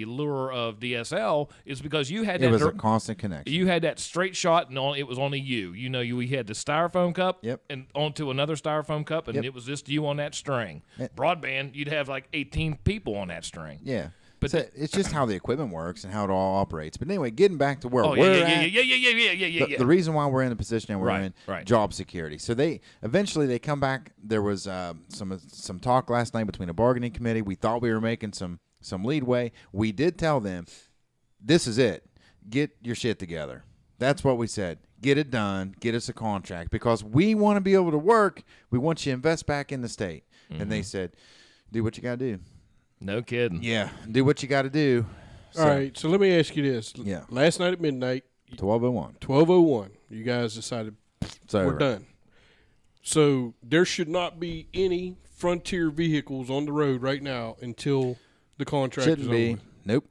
S9: lure of DSL is because you had
S12: it was a constant connection.
S9: You had that straight shot, and it was only you. We had the styrofoam cup, and onto another styrofoam cup, and it was just you on that string. Broadband, you'd have like 18 people on that string.
S12: Yeah. But it's just how the equipment works and how it all operates. But anyway, getting back to where we're at. The reason why we're in the position we're in, job security. So they eventually come back. There was some talk last night between a bargaining committee. We thought we were making some leadway. We did tell them, this is it. Get your shit together. That's what we said. Get it done. Get us a contract because we want to be able to work. We want you to invest back in the state. Mm-hmm. And they said, do what you got to do.
S9: No kidding.
S12: Yeah, do what you got to do.
S11: All right, so let me ask you this.
S12: Yeah.
S11: Last night at midnight.
S12: 12:01.
S11: 12:01. You guys decided we're done. So there should not be any Frontier vehicles on the road right now until the contract is over.
S12: Nope.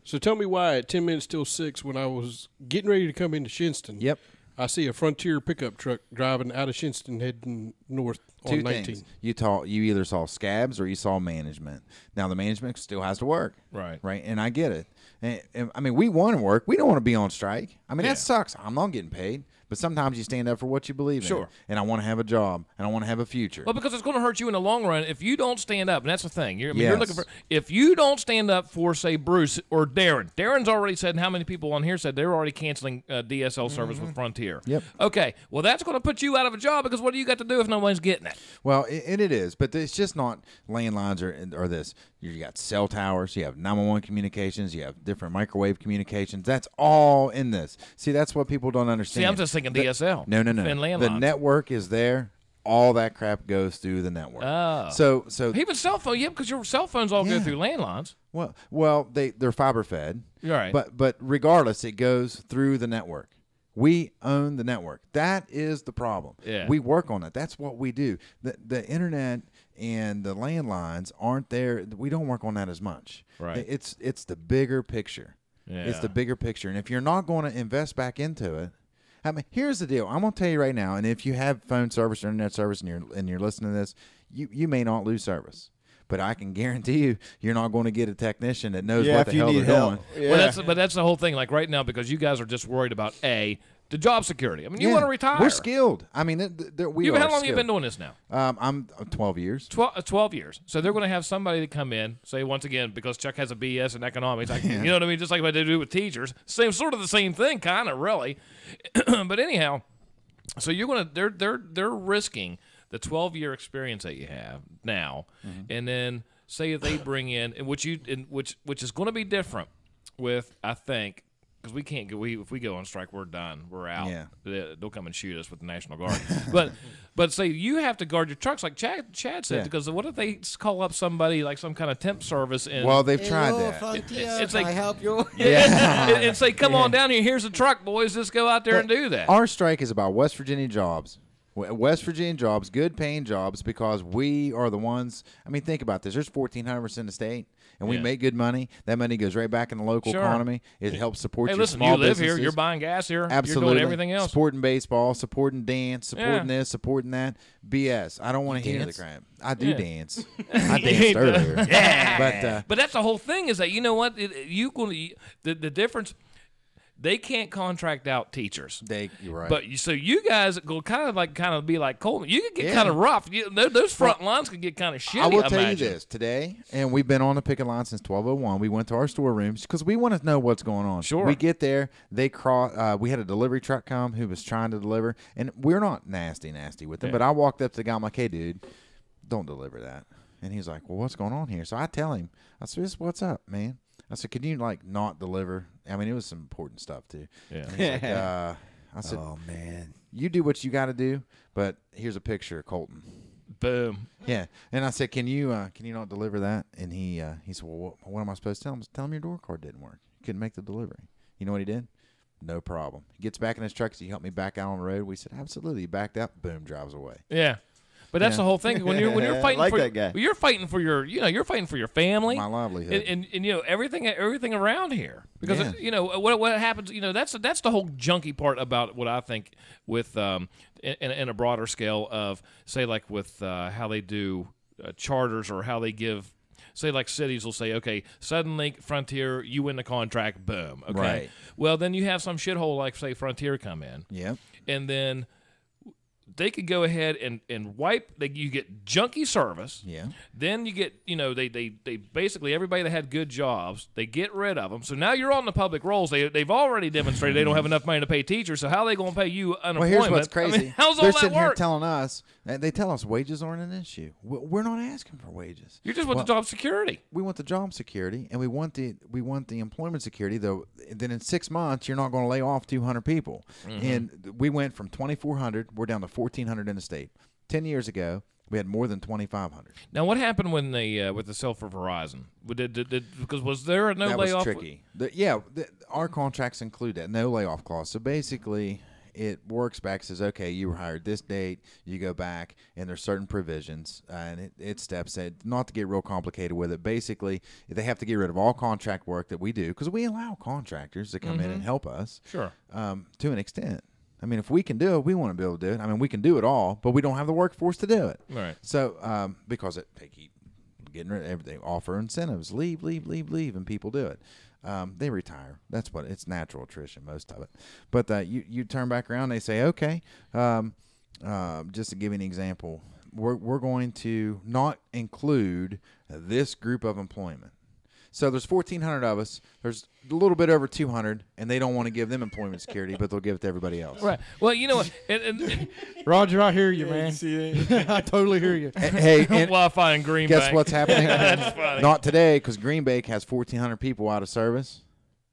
S11: So tell me why at 10 minutes till 6 when I was getting ready to come into Shinston. I see a Frontier pickup truck driving out of Shinston heading north on 19.
S12: Things. You either saw scabs or you saw management. Now, the management still has to work.
S9: Right.
S12: And I get it. And, I mean, we want to work. We don't want to be on strike. I mean,
S9: Yeah.
S12: that sucks. I'm not getting paid. But sometimes you stand up for what you believe in.
S9: Sure.
S12: And I want to have a job, and I want to have a future.
S9: Well, because it's going to hurt you in the long run if you don't stand up, and that's the thing. You're
S12: Yes.
S9: looking for if you don't stand up for, say, Bruce or Darren. Darren's already said, and how many people on here said they're already canceling DSL service with Frontier?
S12: Yep.
S9: Okay. Well, that's going to put you out of a job because what do you got to do if nobody's getting it?
S12: Well, it is, but it's just not landlines or this. You got cell towers, you have 911 communications, you have different microwave communications. That's all in this. See, that's what people don't understand.
S9: See, I'm just thinking DSL.
S12: No.
S9: And
S12: The
S9: landlines.
S12: network is there. All that crap goes through the network.
S9: Oh.
S12: So
S9: even cell phone, yeah, because your cell phones all go through landlines.
S12: Well, they're fiber fed.
S9: Right.
S12: But regardless, it goes through the network. We own the network. That is the problem.
S9: Yeah.
S12: We work on it. That's what we do. The internet and the landlines aren't there. We don't work on that as much.
S9: Right.
S12: It's the bigger picture.
S9: Yeah.
S12: It's the bigger picture. And if you're not going to invest back into it, I mean, here's the deal. I'm going to tell you right now, and if you have phone service or internet service and you're listening to this, you may not lose service. But I can guarantee you're not going to get a technician that knows what the hell they're doing.
S9: Yeah. Well, that's the whole thing. Like right now, because you guys are just worried about the job security. I mean, you want to retire.
S12: We're skilled. I mean, we are
S9: How long have you
S12: skilled.
S9: been doing this now?
S12: I'm 12 years.
S9: 12 years. So they're going to have somebody to come in, say once again, because Chuck has a BS in economics. Like, you know what I mean? Just like what they do with teachers. Sort of the same thing, kind of, really. But anyhow, so you're going to they're risking the 12-year experience that you have now, and then say if they bring in, which is going to be different with, I think. Because we can't go. If we go on strike, we're done. We're out.
S12: Yeah.
S9: They'll come and shoot us with the National Guard. but say you have to guard your trucks, like Chad said.
S12: Yeah.
S9: Because what if they call up somebody like some kind of temp service? And
S12: Well, they've tried that.
S9: It's like,
S14: I help you?
S9: and say, come on down here. Here's the truck, boys. Just go out there and do that.
S12: Our strike is about West Virginia jobs. West Virginia jobs, good paying jobs, because we are the ones. I mean, think about this. There's 1,400 in the state, and we make good money. That money goes right back in the local economy. It helps support your
S9: listen,
S12: small
S9: you live
S12: businesses.
S9: here. You're buying gas here.
S12: Absolutely.
S9: You're doing everything else.
S12: Supporting baseball, supporting dance, supporting this, supporting that. BS. I don't want to hear the
S14: dance?
S12: crap. I do dance. I danced earlier.
S9: Yeah. But that's the whole thing. Is that you know what the difference. They can't contract out teachers.
S12: You're right.
S9: But so you guys go kind of be like Coleman. You could get kind of rough. Those front lines could get kind of shitty.
S12: I will tell you this today, and we've been on the picket line since 12:01. We went to our storerooms because we want to know what's going on.
S9: Sure.
S12: We get there. They we had a delivery truck come who was trying to deliver, and we're not nasty with them.
S9: Yeah.
S12: But I walked up to the guy. I'm like, "Hey, dude, don't deliver that." And he's like, "Well, what's going on here?" So I tell him, "I said, what's up, man?" I said, "Can you not deliver?" I mean, it was some important stuff too.
S9: Yeah.
S12: And he's like, I said,
S14: "Oh man,
S12: you do what you got to do, but here's a picture of Colton."
S9: Boom.
S12: Yeah, and I said, "Can you not deliver that?" And he said, "Well, what am I supposed to tell him?" Tell him your door card didn't work. You couldn't make the delivery. You know what he did? No problem. He gets back in his truck. He helped me back out on the road. We said, "Absolutely." He backed up. Boom, drives away.
S9: Yeah. But that's the whole thing. When you're fighting
S10: like
S9: for
S10: that guy.
S9: You're fighting for you're fighting for your family,
S12: My livelihood.
S9: and everything around here. Because what happens. That's the whole junky part about what I think with in a broader scale of say like with how they do charters or how they give. Say like cities will say, okay, Suddenlink, Frontier, you win the contract, boom. Okay.
S12: Right.
S9: Well, then you have some shithole like say Frontier come in.
S12: Yeah.
S9: And then they could go ahead and wipe. You get junky service.
S12: Yeah.
S9: Then you get, they basically everybody that had good jobs, they get rid of them. So now you're on the public rolls. They've already demonstrated they don't have enough money to pay teachers. So how are they going to pay you unemployment?
S12: Well, here's what's crazy.
S9: I mean, how's all
S12: They're
S9: that
S12: sitting
S9: work?
S12: here telling us. They tell us wages aren't an issue. We're not asking for wages.
S9: You just want the job security.
S12: We want the job security, and we want the employment security. Though, then in 6 months, you're not going to lay off 200 people.
S9: Mm-hmm.
S12: And we went from 2,400. We're down to 1,400 in the state. 10 years ago, we had more than 2,500.
S9: Now, what happened when they with the sale for Verizon? Because was there no
S12: that
S9: layoff?
S12: That was tricky. Our contracts include that no layoff clause. So basically, it works back, says, okay, you were hired this date, you go back, and there's certain provisions, and it steps that, not to get real complicated with it, basically, they have to get rid of all contract work that we do, because we allow contractors to come in and help us.
S9: Sure.
S12: To an extent. I mean, if we can do it, we want to be able to do it. I mean, we can do it all, but we don't have the workforce to do it.
S9: Right.
S12: So, because they keep getting rid. They offer incentives, leave, and people do it. They retire. That's what it's natural attrition, most of it. But you turn back around, they say, okay, just to give you an example, we're going to not include this group of employment. So there's 1,400 of us. There's a little bit over 200, and they don't want to give them employment security, but they'll give it to everybody else.
S9: Right. Well, you know what?
S15: Roger, I hear you, man. I totally hear you.
S12: Hey,
S9: Wi-Fi in Green Bay.
S12: Guess what's happening?
S9: That's funny.
S12: Not today, because Green Bay has 1,400 people out of service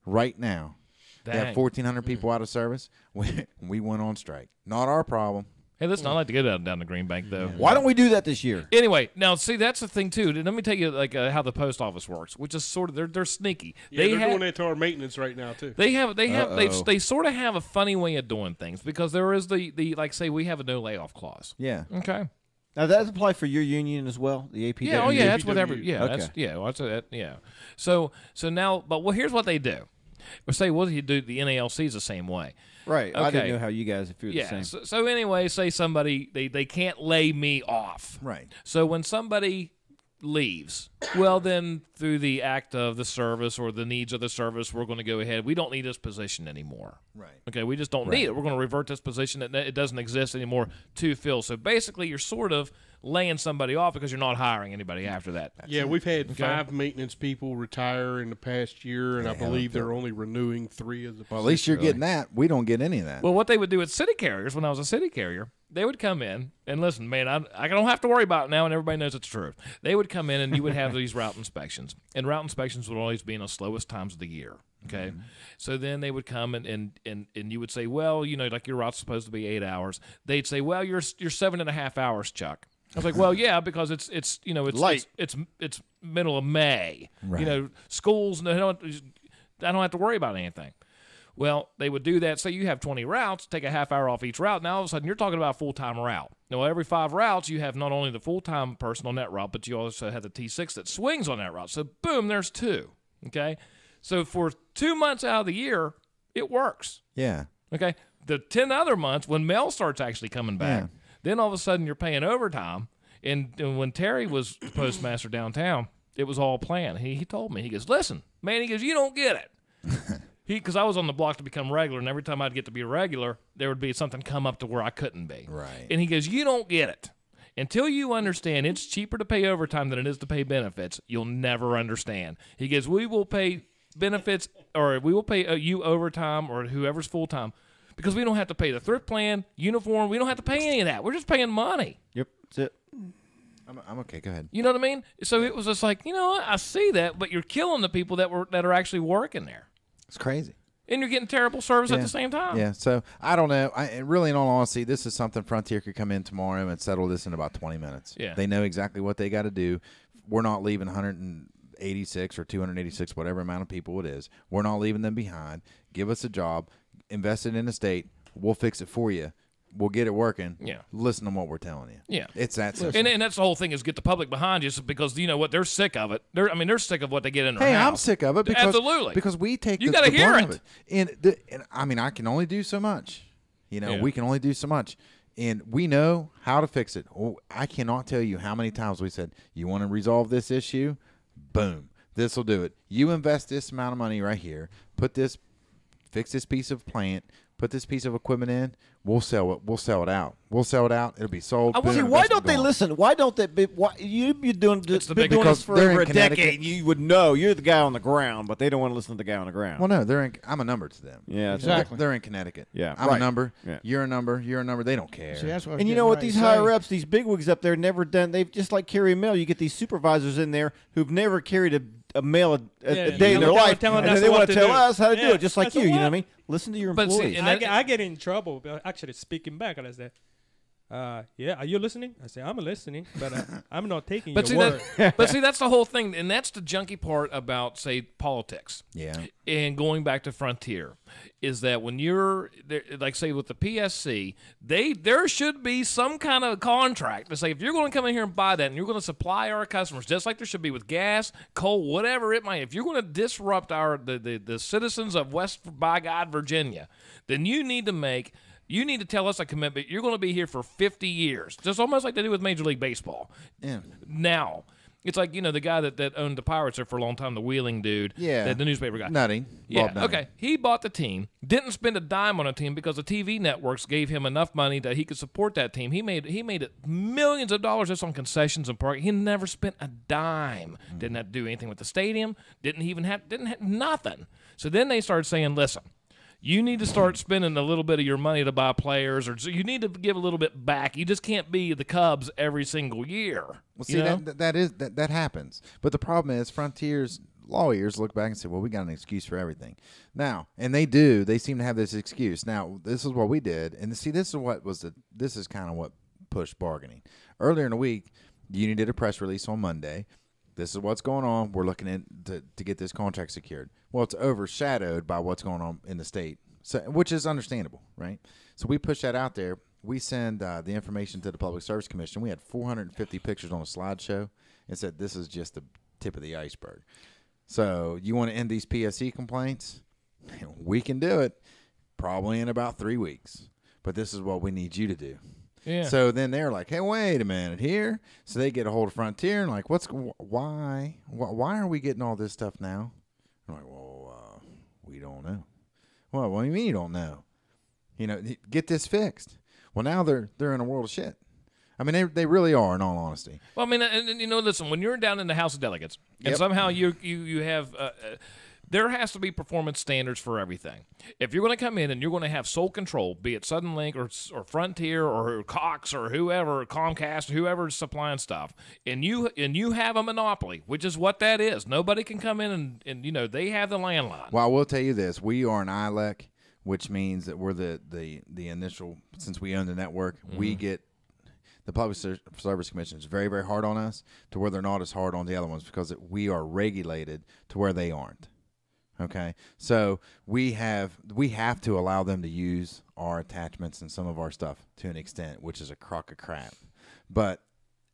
S12: right now. They
S9: Dang.
S12: have 1,400 people out of service. We went on strike. Not our problem.
S9: Hey, listen, I like to go down to Green Bank, though.
S10: Why don't we do that this year?
S9: Anyway, now, see, that's the thing, too. Let me tell you how the post office works, which is sort of, they're sneaky.
S11: Yeah, they're doing that to our maintenance right now, too.
S9: They sort of have a funny way of doing things, because there is the like, say, we have a no layoff clause.
S12: Yeah.
S9: Okay.
S10: Now, that apply for your union as well, the APW?
S9: Yeah, that's what
S10: Okay.
S9: So now, but here's what they do. Or say, well, you do the NALC is the same way.
S10: Right.
S9: Okay.
S10: I didn't know how you guys, if you're the same.
S9: So anyway, say somebody, they can't lay me off.
S12: Right.
S9: So when somebody leaves, well, then through the act of the service or the needs of the service, we're going to go ahead. We don't need this position anymore.
S12: Right.
S9: Okay, we just don't need it. We're going to revert this position that it doesn't exist anymore to fill. So basically, you're sort of laying somebody off because you're not hiring anybody after that.
S11: We've had 5 maintenance people retire in the past year, and I believe they're only renewing 3 of the positions.
S12: Well, at least you're getting that. We don't get any of that.
S9: Well, what they would do at city carriers, when I was a city carrier, they would come in and listen, man, I don't have to worry about it now, and everybody knows it's true. They would come in and you would have these route inspections, and route inspections would always be in the slowest times of the year. Okay, so then they would come and you would say, well, like your route's supposed to be 8 hours. They'd say, well, you're 7.5 hours, Chuck. I was like, well, yeah, because it's
S10: light.
S9: It's middle of May.
S12: Right.
S9: Schools. I don't have to worry about anything. Well, they would do that. Say you have 20 routes, take a half hour off each route. Now all of a sudden you're talking about a full-time route. Now every 5 routes you have not only the full-time person on that route, but you also have the T6 that swings on that route. So boom, there's 2. Okay, so for 2 months out of the year, it works.
S12: Yeah.
S9: Okay, the 10 other months when mail starts actually coming back.
S12: Yeah.
S9: Then all of a sudden you're paying overtime. And when Terry was postmaster downtown, it was all planned. He told me, he goes, listen, man, he goes, you don't get it. Because I was on the block to become regular, and every time I'd get to be a regular, there would be something come up to where I couldn't be.
S12: Right.
S9: And he goes, you don't get it. Until you understand it's cheaper to pay overtime than it is to pay benefits, you'll never understand. He goes, we will pay benefits, or we will pay you overtime, or whoever's full-time, because we don't have to pay the thrift plan, uniform. We don't have to pay any of that. We're just paying money.
S10: Yep, that's it.
S12: I'm okay. Go ahead.
S9: You know what I mean? So it was just like, you know what? I see that, but you're killing the people that are actually working there.
S12: It's crazy.
S9: And you're getting terrible service at the same time.
S12: Yeah, so I don't know. Really, in all honesty, this is something Frontier could come in tomorrow and settle this in about 20 minutes.
S9: Yeah.
S12: They know exactly what they got to do. We're not leaving 186 or 286, whatever amount of people it is. We're not leaving them behind. Give us a job. Invest it in the state. We'll fix it for you. We'll get it working.
S9: Yeah.
S12: Listen to what we're telling you.
S9: Yeah.
S12: It's that simple.
S9: And that's the whole thing, is get the public behind you, because you know what? They're sick of it. They're sick of what they get in their house.
S12: I'm sick of it because
S9: absolutely,
S12: because we take
S9: you
S12: the,
S9: gotta
S12: the
S9: hear
S12: brunt
S9: it.
S12: of it. And I mean, I can only do so much. We can only do so much. And we know how to fix it. I cannot tell you how many times we said, you want to resolve this issue? Boom. This will do it. You invest this amount of money right here. Fix this piece of plant. Put this piece of equipment in. We'll sell it. We'll sell it out. It'll be sold.
S10: See, why don't they listen? Why don't they? You've been doing this for over a decade. You would know. You're the guy on the ground, but they don't want to listen to the guy on the ground.
S12: Well, no, I'm a number to them.
S10: Yeah,
S12: exactly. They're in Connecticut.
S10: Yeah,
S12: I'm a number.
S10: Yeah.
S12: You're a number. You're a number. They don't care.
S15: See, that's what
S10: and you know what? These higher ups, these bigwigs up there, never done. They've just like carry mail. You get these supervisors in there who've never carried a mail a day in their life, and then they want to tell us how to do it, just like you. You know what I mean? Listen to your employees.
S13: See, I get in trouble actually speaking back, and I say, yeah, are you listening? I say, I'm listening, but I'm not taking your word.
S9: But see, that's the whole thing, and that's the junky part about, say, politics.
S12: Yeah.
S9: And going back to Frontier, is that when you're, like, say, with the PSC, there should be some kind of contract to say, if you're going to come in here and buy that, and you're going to supply our customers, just like there should be with gas, coal, whatever it might, if you're going to disrupt the citizens of West by God, Virginia, then you need to tell us a commitment. You're going to be here for 50 years. Just almost like they do with Major League Baseball.
S12: Yeah.
S9: Now, It's like, the guy that owned the Pirates there for a long time, the Wheeling dude.
S12: Yeah.
S9: The newspaper guy.
S12: Nutting.
S9: Yeah.
S12: Bob Nutting.
S9: Okay. He bought the team, didn't spend a dime on a team because the TV networks gave him enough money that he could support that team. He made it millions of dollars just on concessions and parking. He never spent a dime. Didn't have to do anything with the stadium. Didn't have nothing. So then they started saying, listen, you need to start spending a little bit of your money to buy players, or so you need to give a little bit back. You just can't be the Cubs every single year.
S12: Well, see, that happens. But the problem is Frontier's lawyers look back and say, well, we got an excuse for everything. Now, and they do. They seem to have this excuse. Now, this is what we did. And see, this is kind of what pushed bargaining. Earlier in the week, the union did a press release on Monday. This is what's going on. We're looking to get this contract secured. Well, it's overshadowed by what's going on in the state, so which is understandable, right? So we push that out there. We send the information to the Public Service Commission. We had 450 pictures on a slideshow and said this is just the tip of the iceberg. So you want to end these PSC complaints? We can do it probably in about 3 weeks. But this is what we need you to do.
S9: Yeah.
S12: So then they're like, hey, wait a minute here. So they get a hold of Frontier and like, why are we getting all this stuff now? I'm like, well, we don't know. Well, what do you mean you don't know? Get this fixed. Well, now they're in a world of shit. I mean, they really are, in all honesty.
S9: Well, I mean, and listen, when you're down in the House of Delegates, and somehow you have there has to be performance standards for everything. If you're going to come in and you're going to have sole control, be it Suddenlink or Frontier or Cox or whoever, Comcast, whoever's supplying stuff, and you have a monopoly, which is what that is. Nobody can come in and they have the landline.
S12: Well, I will tell you this: we are an ILEC, which means that we're the initial. Since we own the network, we get. The Public Service Commission is very, very hard on us to where they're not as hard on the other ones because we are regulated to where they aren't. Okay, so we have to allow them to use our attachments and some of our stuff to an extent, which is a crock of crap. But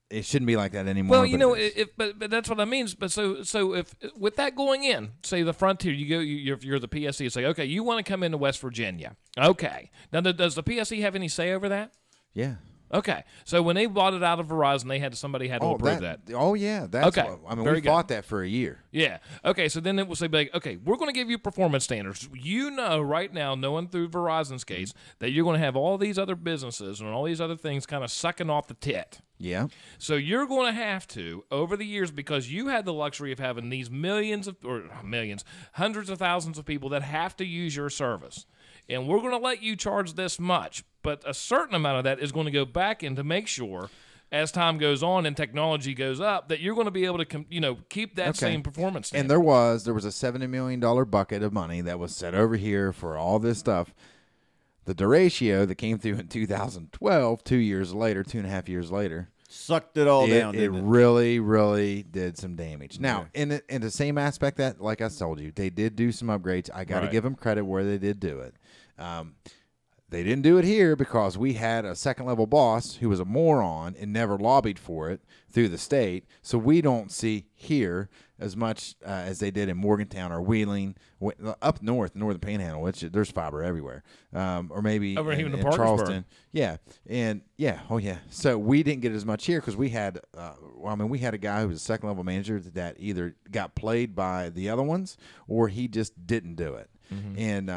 S12: it shouldn't be like that anymore.
S9: Well, but that's what I mean. But so if with that going in, say the Frontier, you're the PSC, say okay, you want to come into West Virginia. Okay, now does the PSC have any say over that?
S12: Yeah.
S9: Okay, so when they bought it out of Verizon, somebody had to approve that.
S12: Oh yeah, that's
S9: okay.
S12: We fought that for a year.
S9: Yeah. Okay, so then it will say, okay, we're going to give you performance standards. Right now, knowing through Verizon's case that you're going to have all these other businesses and all these other things kind of sucking off the tit.
S12: Yeah.
S9: So you're going to have to, over the years, because you had the luxury of having these hundreds of thousands of people that have to use your service. And we're going to let you charge this much, but a certain amount of that is going to go back in to make sure, as time goes on and technology goes up, that you're going to be able to, keep that same performance standard.
S12: And there was a $70 million bucket of money that was set over here for all this stuff. The derecho that came through in 2012, 2.5 years later,
S10: sucked it all down.
S12: It really, really did some damage. Now, in the same aspect that, like I told you, they did do some upgrades. I got to give them credit where they did do it. They didn't do it here because we had a second-level boss who was a moron and never lobbied for it through the state. So we don't see here as much as they did in Morgantown or Wheeling, up north, Northern Panhandle, which there's fiber everywhere, or maybe
S9: over
S12: in
S9: Charleston.
S12: Yeah, So we didn't get as much here because we had, we had a guy who was a second-level manager that either got played by the other ones or he just didn't do it, and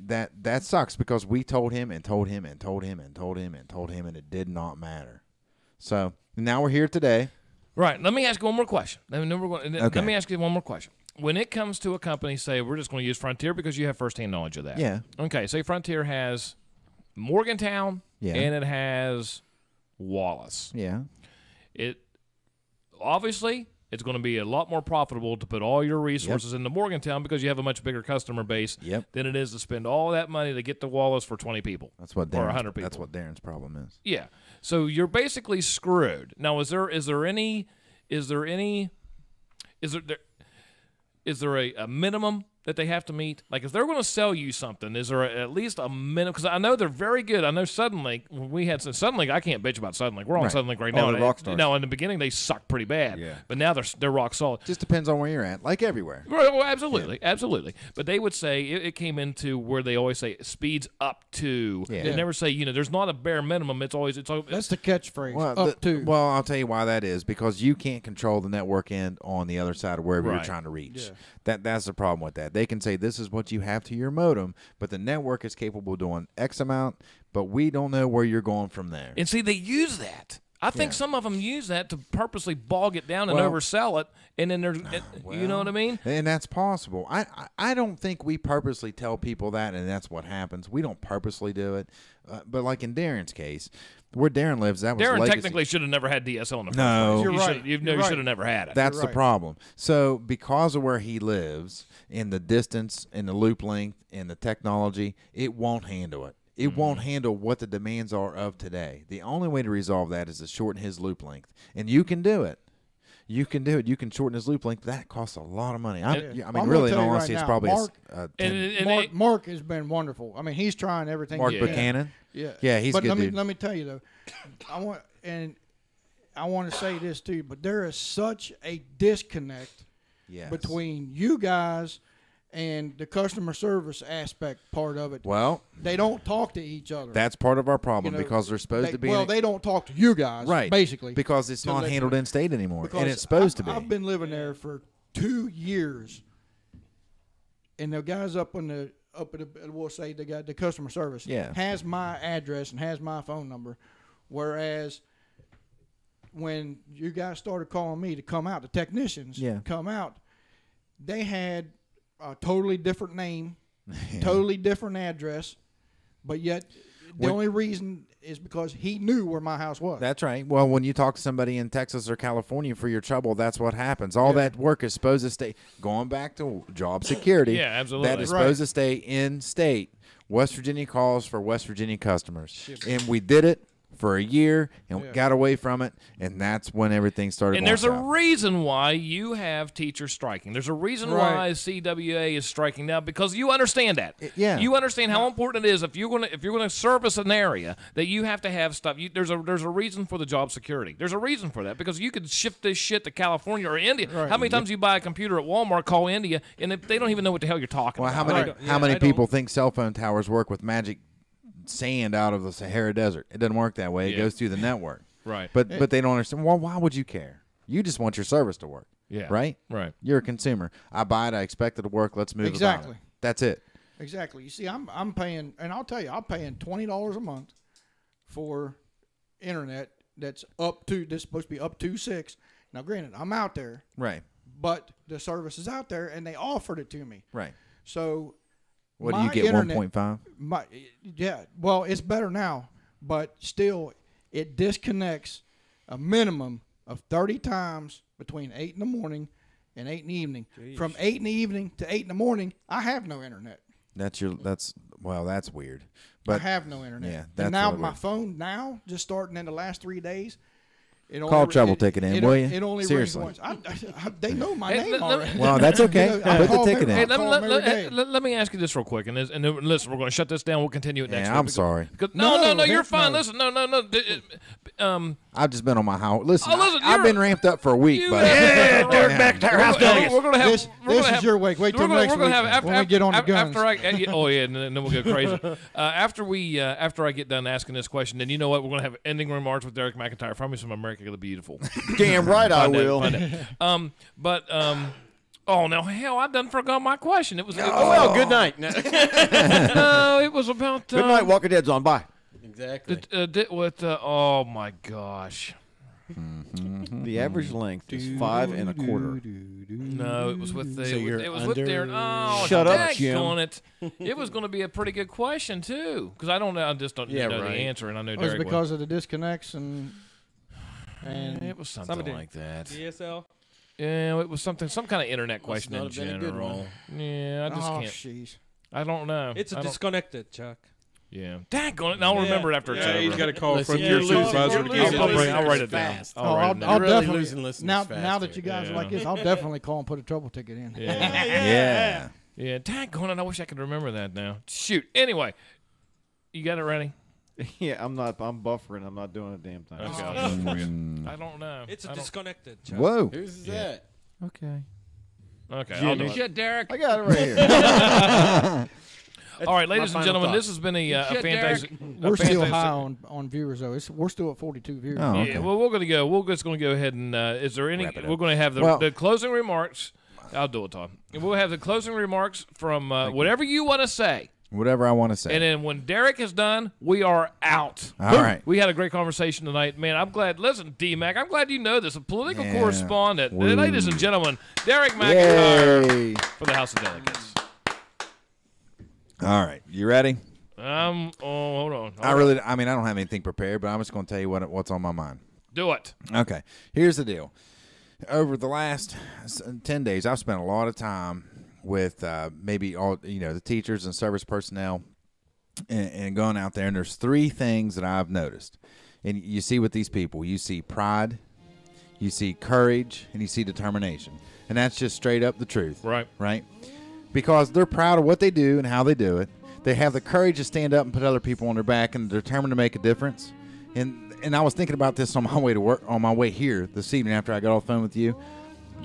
S12: that sucks because we told him and told him and told him and told him and told him, and it did not matter. So now we're here today.
S9: Right. Let me ask you one more question. Let me ask you one more question. When it comes to a company, say we're just going to use Frontier because you have firsthand knowledge of that.
S12: Yeah.
S9: Okay. Say Frontier has Morgantown and it has Wallace.
S12: Yeah.
S9: Obviously, it's going to be a lot more profitable to put all your resources into Morgantown because you have a much bigger customer base than it is to spend all that money to get to Wallace for 20 people.
S12: That's what
S9: or 100 people.
S12: That's what Darren's problem is.
S9: Yeah. So you're basically screwed. Now, is there a minimum that they have to meet? Like, if they're going to sell you something, is there at least a minimum? Because I know they're very good. I know Suddenlink, when we had Suddenlink, I can't bitch about Suddenlink. We're on Suddenlink right now.
S10: They're rock stars.
S9: No, in the beginning, they sucked pretty bad.
S10: Yeah.
S9: But now they're rock solid.
S12: Just depends on where you're at, like everywhere.
S9: Right, well, absolutely, absolutely. But they would say it came into where they always say speeds up to.
S12: Yeah.
S9: They never say, there's not a bare minimum. It's always
S15: That's the catchphrase.
S12: Well,
S15: up to.
S12: Well, I'll tell you why that is, because you can't control the network end on the other side of wherever you're trying to reach.
S15: Yeah.
S12: That's the problem with that. They can say this is what you have to your modem, but the network is capable of doing X amount, but we don't know where you're going from there.
S9: And see, they use that. I think some of them use that to purposely bog it down and oversell it, and then you know what I mean?
S12: And that's possible. I don't think we purposely tell people that, and that's what happens. We don't purposely do it. But like in Darren's case, where Darren lives, that was
S9: Darren
S12: legacy.
S9: technically should have never had DSL in the first
S12: No.
S9: place.
S12: You're
S15: right.
S9: You should have never had it.
S12: That's
S15: You're
S12: the problem. So because of where he lives, in the distance, in the loop length, in the technology, it won't handle it. It won't handle what the demands are of today. The only way to resolve that is to shorten his loop length. And you can do it. You can do it. You can shorten his loop length. That costs a lot of money. I mean, really, in all honesty, it's probably
S15: Mark has been wonderful. I mean, he's trying everything.
S12: Mark Buchanan?
S15: Yeah,
S12: he's a good dude.
S15: Let me tell you, though, I want to say this, too, but there is such a disconnect between you guys and the customer service aspect part of it.
S12: Well,
S15: they don't talk to each other.
S12: That's part of our problem because they're supposed to be.
S15: Well, they don't talk to you guys,
S12: right?
S15: Basically,
S12: because it's not handled in state anymore, and it's supposed to be.
S15: I've been living there for 2 years, and the guys up at the we'll say the customer service has my address and has my phone number, whereas when you guys started calling me to come out, the technicians come out, they had a totally different name, totally different address, but yet the only reason is because he knew where my house was.
S12: That's right. Well, when you talk to somebody in Texas or California for your trouble, that's what happens. All that work is supposed to stay, going back to job security.
S9: Yeah, absolutely.
S12: That is supposed to stay in state. West Virginia calls for West Virginia customers. And we did it for a year and got away from it, and that's when everything started
S9: and
S12: going
S9: there's
S12: south.
S9: a reason why you have teachers striking. There's a reason why CWA is striking now, because you understand that. You understand how important it is if you're gonna service an area that you have to have stuff. There's a reason for the job security. There's a reason for that, because you could shift this shit to California or India.
S15: Right.
S9: How many times you buy a computer at Walmart, call India, and they don't even know what the hell you're talking about.
S12: How many people think cell phone towers work with magic sand out of the Sahara Desert? It doesn't work that way. It goes through the network.
S9: Right.
S12: But they don't understand. Well, why would you care? You just want your service to work.
S9: Yeah.
S12: Right?
S9: Right.
S12: You're a consumer. I buy it. I expect it to work. Let's move
S15: Exactly.
S12: about it. That's it.
S15: Exactly. You see, I'm paying, and I'll tell you, I'm paying $20 a month for internet that's supposed to be up to 6. Now, granted, I'm out there.
S12: Right.
S15: But the service is out there, and they offered it to me.
S12: Right.
S15: So
S12: what do you get, 1.5?
S15: Yeah. Well, it's better now, but still, it disconnects a minimum of 30 times between 8 in the morning and 8 in the evening.
S13: Jeez.
S15: From 8 in the evening to 8 in the morning, I have no internet.
S12: That's weird.
S15: I
S12: But
S15: have no internet.
S12: Yeah,
S15: and now
S12: really
S15: my
S12: weird.
S15: phone just starting in the last 3 days.
S12: Call trouble ticket in, will you?
S15: It only
S12: Seriously.
S15: rings once. They know my name already.
S12: Well, that's okay. Put the ticket in.
S9: Hey, let me ask you this real quick, and listen, we're going to shut this down. We'll continue it next week.
S12: I'm sorry.
S9: No, you're fine. Listen, no.
S12: I've just been on my house. Listen,
S9: listen,
S12: I've been ramped up for a week. But
S9: Derek back to our house. We're going to have
S15: this is your week. Wait till next week when we get on the guns.
S9: And then we'll get crazy. After I get done asking this question, then you know what? We're going to have ending remarks with Derek McIntyre. From me some America the Beautiful.
S10: Damn right I will.
S9: Oh, no, hell, I done forgot my question. It was.
S14: Well, good night.
S9: No, it was about.
S10: Good night, Walker Dead's on. Bye.
S14: Exactly.
S9: Oh, my gosh.
S10: The average length is 5 1/4.
S9: No, it was with the.
S14: So you're
S9: it was with Darren. Oh,
S10: Shut up, Jim.
S9: on it. It was going to be a pretty good question too, because I don't know. I just don't know the answer, and I know
S15: It was
S9: Derek.
S15: because of the disconnects and
S9: it was something like that.
S13: DSL.
S9: Yeah, it was some kind of internet question in
S14: not have been a good
S9: general.
S14: one.
S9: Yeah, I just can't.
S15: Jeez.
S9: I don't know.
S13: It's disconnected, Chuck.
S9: Yeah. Daggone it. I'll remember it after it's over.
S11: He's got to call
S14: Listen,
S11: Frontier
S14: you're losing-
S11: Supervisor
S14: you're
S11: to
S14: losing
S11: get
S14: listeners
S9: I'll write it down.
S14: fast.
S9: I'll write it down.
S15: I'll
S14: really
S15: definitely
S14: losing listeners
S15: now
S14: fast
S15: that
S14: here.
S15: you guys are like
S9: Yeah.
S15: this, I'll definitely call and put a trouble ticket in.
S12: Yeah.
S9: Yeah, daggone it, I wish I could remember that now. Shoot. Anyway, you got it ready?
S10: Yeah, I'm buffering. I'm not doing a damn thing.
S9: Okay. I don't know.
S13: It's a disconnected. Chuck.
S12: Whoa.
S14: Who's that?
S10: Okay.
S9: Okay, I'll do it.
S16: Shit, Derek.
S10: I got it right here.
S9: All right, ladies and gentlemen, this has been a fantastic.
S15: We're still high on viewers though. We're still at 42 viewers.
S10: Oh, okay.
S9: Yeah, well, we're just going to go ahead and is there any? We're going to have the closing remarks. I'll do it, Tom. We'll have the closing remarks from whatever you want to say.
S12: Whatever I want to say.
S9: And then when Derek is done, we are out.
S12: All right.
S9: We had a great conversation tonight. Man, I'm glad. Listen, D-Mac, I'm glad you know this. A political correspondent. Ladies and gentlemen, Derek McIntyre for the House of Delegates.
S12: All right. You ready?
S9: Hold on.
S12: I don't have anything prepared, but I'm just going to tell you what's on my mind.
S9: Do it.
S12: Okay. Here's the deal. Over the last 10 days, I've spent a lot of time with maybe all the teachers and service personnel and going out there, and there's 3 things that I've noticed. And you see with these people, you see pride, you see courage, and you see determination. And that's just straight up the truth. Right? Because they're proud of what they do and how they do it. They have the courage to stand up and put other people on their back, and they're determined to make a difference. And I was thinking about this on my way to work, on my way here this evening after I got off the phone with you.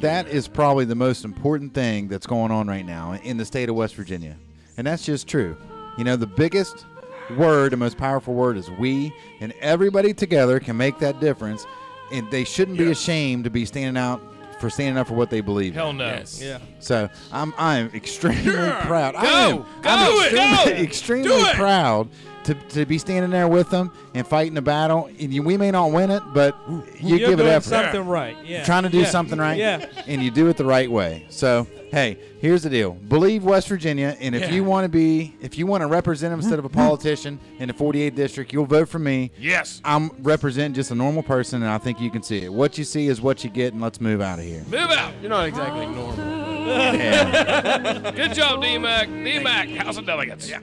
S12: That is probably the most important thing that's going on right now in the state of West Virginia. And that's just true. The biggest word, the most powerful word is we, and everybody together can make that difference. And they shouldn't be ashamed to be standing up for what they believe in.
S9: Hell no.
S13: Yes. Yeah.
S12: So I'm extremely proud.
S9: I'm
S12: extremely proud to be standing there with them and fighting the battle. And we may not win it, but you give it effort.
S13: Something right. Yeah.
S12: Trying to do something right.
S13: Yeah.
S12: And you do it the right way. So hey, here's the deal. Believe West Virginia, and if you want to represent them instead of a politician in the 48th district, you'll vote for me.
S9: Yes.
S12: I'm representing just a normal person, and I think you can see it. What you see is what you get, and let's move out of here.
S9: Move out.
S16: You're not exactly normal.
S12: Yeah.
S9: Good job, D-Mac. D-Mac, House of Delegates. Yeah.